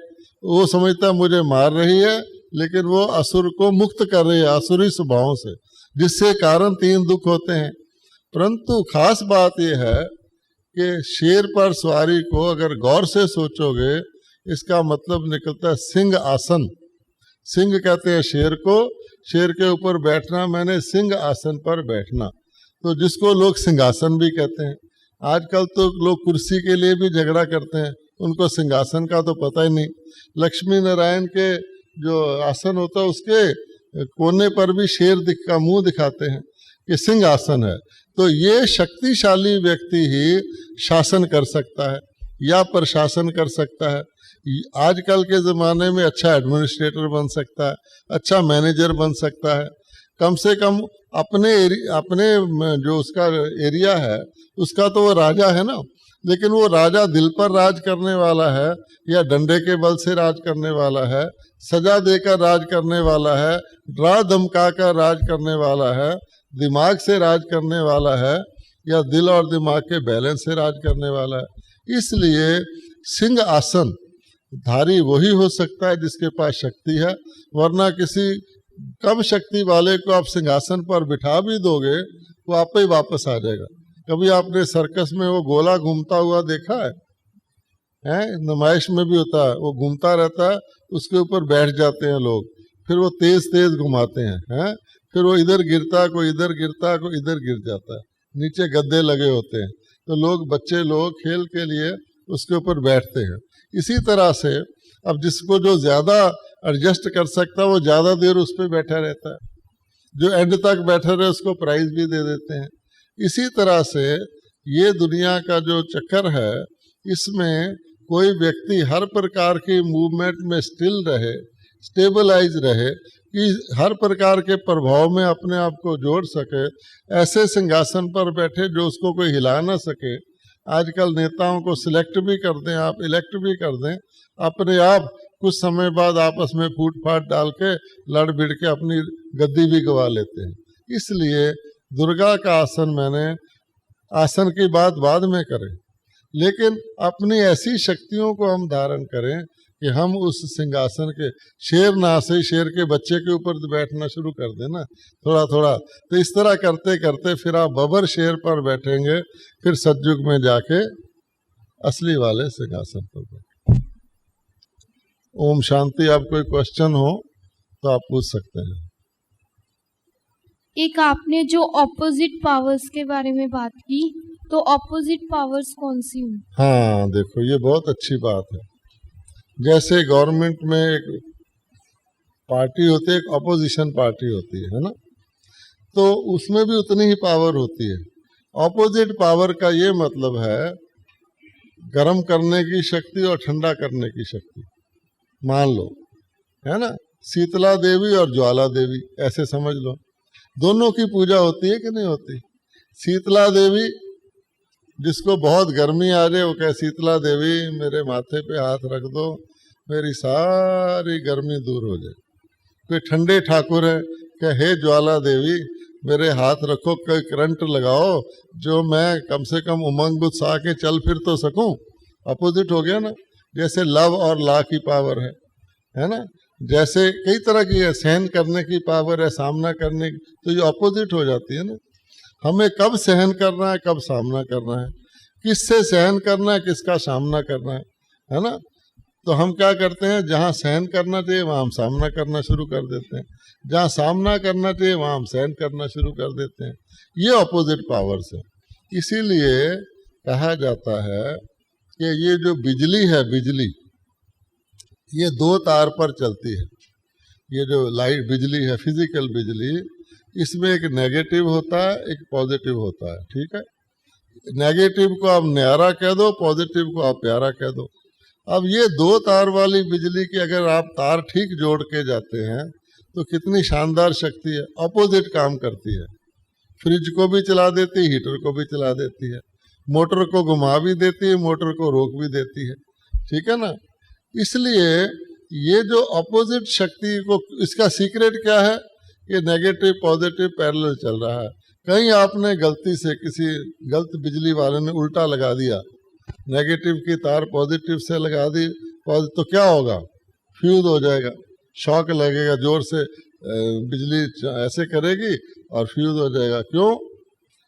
वो समझता है मुझे मार रही है, लेकिन वो असुर को मुक्त कर रही है आसुरी स्वभावों से, जिससे कारण 3 दुख होते हैं। परंतु खास बात यह है कि शेर पर सवारी को अगर गौर से सोचोगे, इसका मतलब निकलता है सिंह आसन। सिंह कहते हैं शेर को, शेर के ऊपर बैठना मैंने सिंह आसन पर बैठना। तो जिसको लोग सिंहासन भी कहते हैं। आजकल तो लोग कुर्सी के लिए भी झगड़ा करते हैं, उनको सिंहासन का तो पता ही नहीं। लक्ष्मी नारायण के जो आसन होता है उसके कोने पर भी शेर का मुंह दिखाते हैं कि सिंहासन है। तो ये शक्तिशाली व्यक्ति ही शासन कर सकता है या प्रशासन कर सकता है। आजकल के ज़माने में अच्छा एडमिनिस्ट्रेटर बन सकता है, अच्छा मैनेजर बन सकता है। कम से कम अपने जो उसका एरिया है उसका तो वो राजा है ना, लेकिन वो राजा दिल पर राज करने वाला है या डंडे के बल से राज करने वाला है, सजा देकर राज करने वाला है, डरा धमका कर राज करने वाला है, दिमाग से राज करने वाला है या दिल और दिमाग के बैलेंस से राज करने वाला है। इसलिए सिंह आसन धारी वही हो सकता है जिसके पास शक्ति है, वरना किसी कम शक्ति वाले को आप सिंहासन पर बिठा भी दोगे वो आप ही वापस आ जाएगा। कभी आपने सर्कस में वो गोला घूमता हुआ देखा है? नुमाइश में भी होता है, वो घूमता रहता है, उसके ऊपर बैठ जाते हैं लोग, फिर वो तेज तेज घुमाते हैं, फिर वो इधर गिरता है, कोई इधर गिरता है, कोई इधर गिर जाता है, नीचे गद्दे लगे होते हैं, तो लोग बच्चे लोग खेल के लिए उसके ऊपर बैठते हैं। इसी तरह से अब जिसको जो ज्यादा एडजस्ट कर सकता है वो ज्यादा देर उस पर बैठा रहता है, जो एंड तक बैठा रहे उसको प्राइज भी दे देते हैं। इसी तरह से ये दुनिया का जो चक्कर है, इसमें कोई व्यक्ति हर प्रकार की मूवमेंट में स्टिल रहे, स्टेबलाइज रहे, कि हर प्रकार के प्रभाव में अपने आप को जोड़ सके, ऐसे सिंहासन पर बैठे जो उसको कोई हिला ना सके। आजकल नेताओं को सिलेक्ट भी कर दें आप, इलेक्ट भी कर दें, अपने आप कुछ समय बाद आपस में फूट फाट डाल के लड़ भिड़ के अपनी गद्दी भी गवा लेते हैं। इसलिए दुर्गा का आसन आसन की बात बाद में करें, लेकिन अपनी ऐसी शक्तियों को हम धारण करें कि हम उस सिंहासन के शेर ना से शेर के बच्चे के ऊपर बैठना शुरू कर देना थोड़ा थोड़ा। तो इस तरह करते करते फिर आप बबर शेर पर बैठेंगे, फिर सतयुग में जाके असली वाले सिंहासन पर बैठेंगे। ओम शांति। आप कोई क्वेश्चन हो तो आप पूछ सकते हैं। एक आपने जो ऑपोजिट पावर्स के बारे में बात की, तो ऑपोजिट पावर्स कौन सी हुई? हाँ देखो, ये बहुत अच्छी बात है। जैसे गवर्नमेंट में एक पार्टी होती है, एक अपोजिशन पार्टी होती है ना, तो उसमें भी उतनी ही पावर होती है। ऑपोजिट पावर का ये मतलब है गर्म करने की शक्ति और ठंडा करने की शक्ति। मान लो, है ना, शीतला देवी और ज्वाला देवी, ऐसे समझ लो, दोनों की पूजा होती है कि नहीं होती? शीतला देवी, जिसको बहुत गर्मी आ जाए वो कहे शीतला देवी मेरे माथे पे हाथ रख दो, मेरी सारी गर्मी दूर हो जाए। कोई ठंडे ठाकुर है, कहे हे ज्वाला देवी मेरे हाथ रखो, कोई करंट लगाओ जो मैं कम से कम उमंग उत्साह के चल फिर तो सकूं। अपोजिट हो गया ना। जैसे लव और ला की पावर है ना, जैसे कई तरह की है, सहन करने की पावर है, सामना करने की, तो ये अपोजिट हो जाती है ना। हमें कब सहन करना है, कब सामना करना है, किससे सहन करना है, किसका सामना करना है ना। तो हम क्या करते हैं, जहाँ सहन करना चाहिए वहाँ हम सामना करना शुरू कर देते हैं, जहाँ सामना करना चाहिए वहाँ हम सहन करना शुरू कर देते हैं। ये अपोजिट पावर्स है। इसीलिए कहा जाता है कि ये जो बिजली है, बिजली ये दो तार पर चलती है। ये जो लाइट बिजली है, फिजिकल बिजली, इसमें एक नेगेटिव होता है, एक पॉजिटिव होता है। ठीक है, नेगेटिव को आप न्यारा कह दो, पॉजिटिव को आप प्यारा कह दो। अब ये दो तार वाली बिजली की अगर आप तार ठीक जोड़ के जाते हैं तो कितनी शानदार शक्ति है, अपोजिट काम करती है। फ्रिज को भी चला देती है, हीटर को भी चला देती है, मोटर को घुमा भी देती है, मोटर को रोक भी देती है। ठीक है ना। इसलिए ये जो अपोजिट शक्ति को, इसका सीक्रेट क्या है, ये नेगेटिव पॉजिटिव पैरेलल चल रहा है। कहीं आपने गलती से किसी गलत बिजली वाले ने उल्टा लगा दिया, नेगेटिव की तार पॉजिटिव से लगा दी, तो क्या होगा, फ्यूज हो जाएगा, शॉक लगेगा, जोर से बिजली ऐसे करेगी और फ्यूज हो जाएगा। क्यों?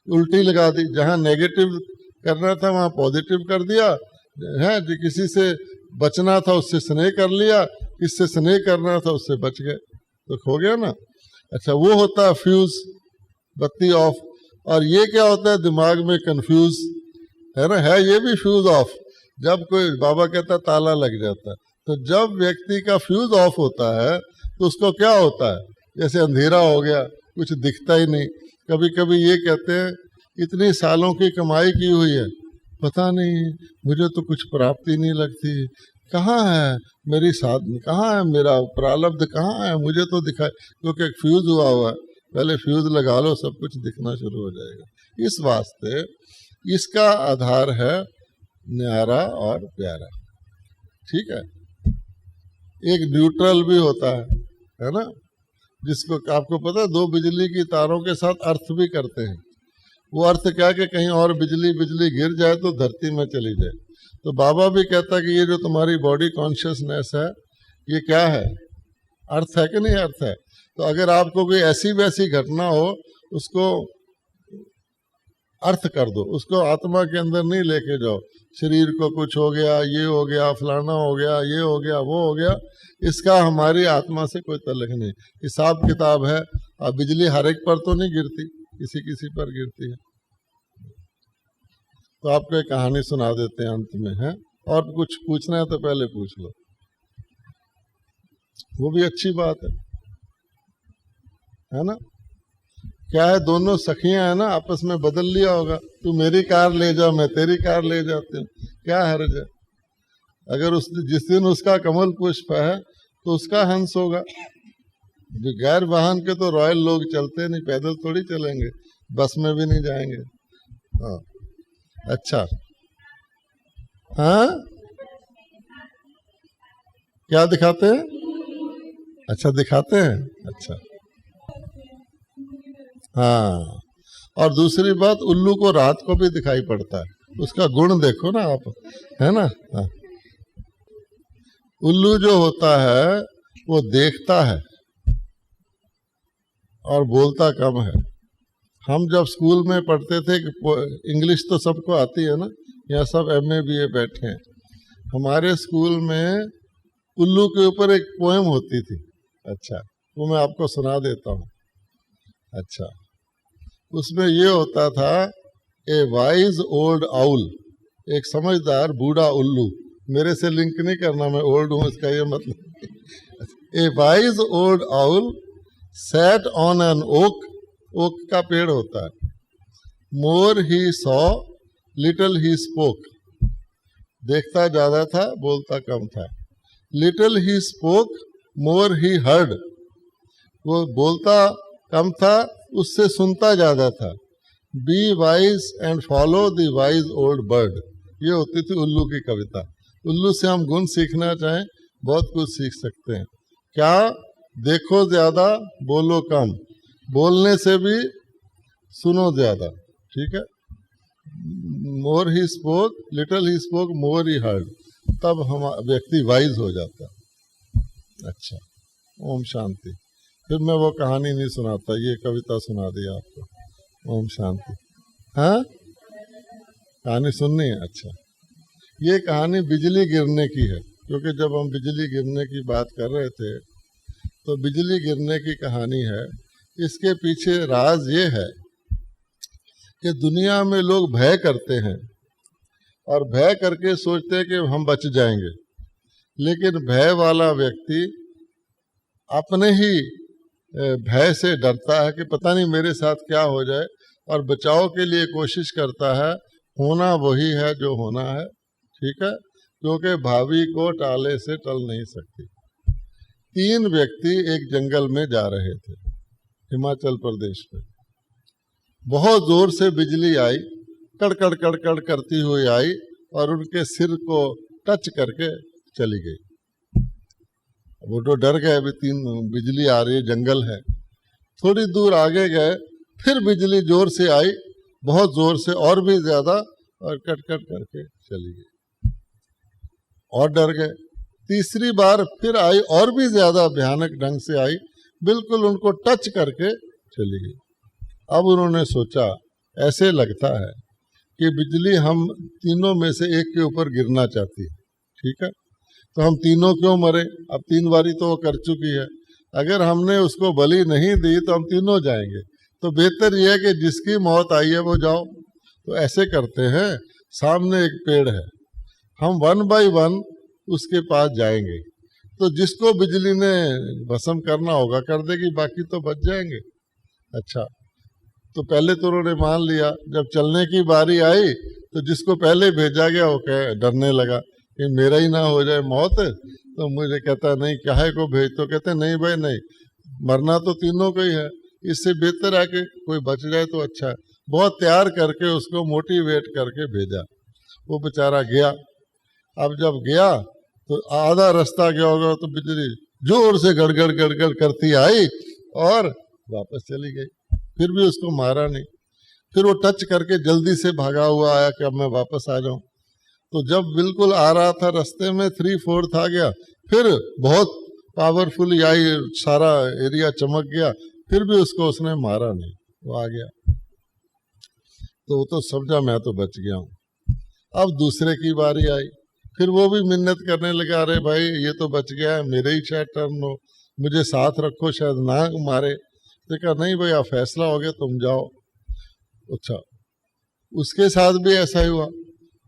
उल्टी लगा दी, जहाँ नेगेटिव करना था वहाँ पॉजिटिव कर दिया है, जो किसी से बचना था उससे स्नेह कर लिया, किससे स्नेह करना था उससे बच गए, तो हो गया ना। अच्छा, वो होता है फ्यूज, बत्ती ऑफ। और ये क्या होता है, दिमाग में कंफ्यूज है ना, है ये भी फ्यूज ऑफ। जब कोई बाबा कहता है ताला लग जाता है, तो जब व्यक्ति का फ्यूज ऑफ होता है तो उसको क्या होता है, जैसे अंधेरा हो गया, कुछ दिखता ही नहीं। कभी कभी ये कहते हैं इतनी सालों की कमाई की हुई है, पता नहीं मुझे तो कुछ प्राप्ति नहीं लगती, कहाँ है मेरी साथ, कहाँ है मेरा प्रारब्ध, कहाँ है, मुझे तो दिखाई, क्योंकि फ्यूज हुआ हुआ है। पहले फ्यूज लगा लो, सब कुछ दिखना शुरू हो जाएगा। इस वास्ते इसका आधार है न्यारा और प्यारा। ठीक है, एक न्यूट्रल भी होता है ना, जिसको आपको पता है, दो बिजली की तारों के साथ अर्थ भी करते हैं। वो अर्थ क्या कि कहीं और बिजली गिर जाए तो धरती में चली जाए। तो बाबा भी कहता है कि ये जो तुम्हारी बॉडी कॉन्शियसनेस है, ये क्या है, अर्थ है कि नहीं अर्थ है। तो अगर आपको कोई ऐसी वैसी घटना हो, उसको अर्थ कर दो, उसको आत्मा के अंदर नहीं लेके जाओ। शरीर को कुछ हो गया, ये हो गया, फलाना हो गया, ये हो गया, वो हो गया, इसका हमारी आत्मा से कोई तल्लुक नहीं। हिसाब किताब है। अब बिजली हर एक पर तो नहीं गिरती, किसी किसी पर गिरती है। तो आपको एक कहानी सुना देते हैं अंत में, है, और कुछ पूछना है तो पहले पूछ लो, वो भी अच्छी बात है ना। क्या है, दोनों सखियां है ना, आपस में बदल लिया होगा, तू मेरी कार ले जा, मैं तेरी कार ले जाती हूँ, क्या हर्ज है। अगर उस जिस दिन उसका कमल पुष्प है तो उसका हंस होगा। गैर वाहन के तो रॉयल लोग चलते नहीं, पैदल थोड़ी चलेंगे, बस में भी नहीं जाएंगे। हाँ, अच्छा, हाँ, क्या दिखाते हैं, अच्छा दिखाते हैं, अच्छा, हाँ। और दूसरी बात, उल्लू को रात को भी दिखाई पड़ता है, उसका गुण देखो ना आप, है ना। हाँ, उल्लू जो होता है वो देखता है और बोलता कम है। हम जब स्कूल में पढ़ते थे, इंग्लिश तो सबको आती है ना, यहाँ सब MA BA बैठे हैं। हमारे स्कूल में उल्लू के ऊपर एक पोएम होती थी। अच्छा, वो मैं आपको सुना देता हूँ। अच्छा, उसमें ये होता था, ए वाइज ओल्ड आउल, एक समझदार बूढ़ा उल्लू। मेरे से लिंक नहीं करना, मैं ओल्ड हूँ इसका ये मतलब। A wise old owl sat on an oak, oak का पेड़ होता है। More he saw little he spoke, देखता ज्यादा था, बोलता कम था। Little he spoke more he heard, वो बोलता कम था, उससे सुनता ज्यादा था। Be wise and follow the wise old bird, ये होती थी उल्लू की कविता। उल्लू से हम गुण सीखना चाहें, बहुत कुछ सीख सकते हैं। क्या, देखो ज्यादा, बोलो कम, बोलने से भी सुनो ज्यादा। ठीक है, more he spoke, little he spoke, more he heard, तब हम व्यक्ति वाइज हो जाता। अच्छा, ओम शांति। फिर मैं वो कहानी नहीं सुनाता, ये कविता सुना दी आपको। ओम शांति। हाँ, कहानी सुननी है। अच्छा, ये कहानी बिजली गिरने की है, क्योंकि जब हम बिजली गिरने की बात कर रहे थे तो बिजली गिरने की कहानी है। इसके पीछे राज ये है कि दुनिया में लोग भय करते हैं और भय करके सोचते हैं कि हम बच जाएंगे, लेकिन भय वाला व्यक्ति अपने ही भय से डरता है कि पता नहीं मेरे साथ क्या हो जाए, और बचाव के लिए कोशिश करता है। होना वही है जो होना है, ठीक है, क्योंकि भावी को टाले से टल नहीं सकती। 3 व्यक्ति एक जंगल में जा रहे थे, हिमाचल प्रदेश में। बहुत जोर से बिजली आई, कड़कड़ कड़कड़ करती हुई आई और उनके सिर को टच करके चली गई। वो तो डर गए, अभी 3 बिजली आ रही है, जंगल है। थोड़ी दूर आगे गए, फिर बिजली जोर से आई, बहुत जोर से, और भी ज्यादा, और कट कट करके चली गई, और डर गए। तीसरी बार फिर आई, और भी ज्यादा भयानक ढंग से आई, बिल्कुल उनको टच करके चली गई। अब उन्होंने सोचा, ऐसे लगता है कि बिजली हम तीनों में से एक के ऊपर गिरना चाहती है, ठीक है, तो हम तीनों क्यों मरे। अब 3 बारी तो वो कर चुकी है, अगर हमने उसको बलि नहीं दी तो हम तीनों जाएंगे। तो बेहतर यह है कि जिसकी मौत आई है वो जाओ। तो ऐसे करते हैं, सामने एक पेड़ है, हम 1 बाय 1 उसके पास जाएंगे, तो जिसको बिजली ने भस्म करना होगा कर देगी, बाकी तो बच जाएंगे। अच्छा, तो पहले तो उन्होंने मान लिया, जब चलने की बारी आई तो जिसको पहले भेजा गया वो डरने लगा कि मेरा ही ना हो जाए मौत। तो मुझे कहता नहीं काहे को भेज, तो कहते नहीं भाई नहीं, मरना तो तीनों को ही है, इससे बेहतर है कि कोई बच जाए तो अच्छा है। बहुत तैयार करके उसको मोटिवेट करके भेजा, वो बेचारा गया। अब जब गया तो आधा रास्ता गया होगा तो बिजली जोर से गड़गड़ गड़गड़ करती आई और वापस चली गई, फिर भी उसको मारा नहीं। फिर वो टच करके जल्दी से भागा हुआ आया कि अब मैं वापस आ जाऊं। तो जब बिल्कुल आ रहा था, रास्ते में 3/4 आ गया, फिर बहुत पावरफुल आई, सारा एरिया चमक गया, फिर भी उसको उसने मारा नहीं, वो आ गया। तो वो तो समझा मैं तो बच गया हूं। अब दूसरे की बारी आई, फिर वो भी मिन्नत करने लगा, अरे भाई ये तो बच गया है, मेरे ही शायद टर्न हो, मुझे साथ रखो, शायद ना मारे। तो कहा नहीं भाई आप फैसला हो गया, तुम जाओ। अच्छा, उसके साथ भी ऐसा ही हुआ,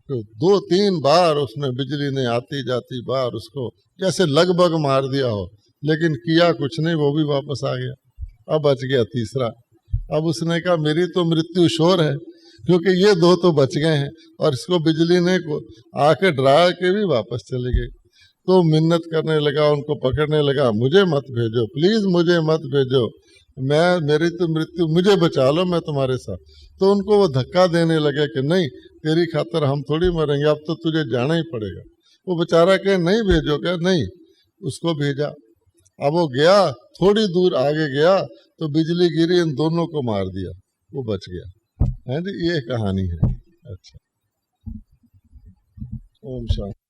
तो 2-3 बार उसने बिजली ने आती जाती बार उसको जैसे लगभग मार दिया हो, लेकिन किया कुछ नहीं, वो भी वापस आ गया। अब बच गया तीसरा। अब उसने कहा मेरी तो मृत्यु श्योर है, क्योंकि ये 2 तो बच गए हैं और इसको बिजली ने आके डरा के भी वापस चले गए। तो मिन्नत करने लगा, उनको पकड़ने लगा, मुझे मत भेजो प्लीज, मुझे मत भेजो, मेरी तो मृत्यु, मुझे बचा लो, मैं तुम्हारे साथ। तो उनको वो धक्का देने लगे कि नहीं तेरी खातर हम थोड़ी मरेंगे, अब तो तुझे जाना ही पड़ेगा। वो बेचारा कहे नहीं भेजो, क्या नहीं, उसको भेजा। अब वो गया, थोड़ी दूर आगे गया तो बिजली गिरी, इन दोनों को मार दिया, वो बच गया। है जी, ये कहानी है। अच्छा, ओम शांति।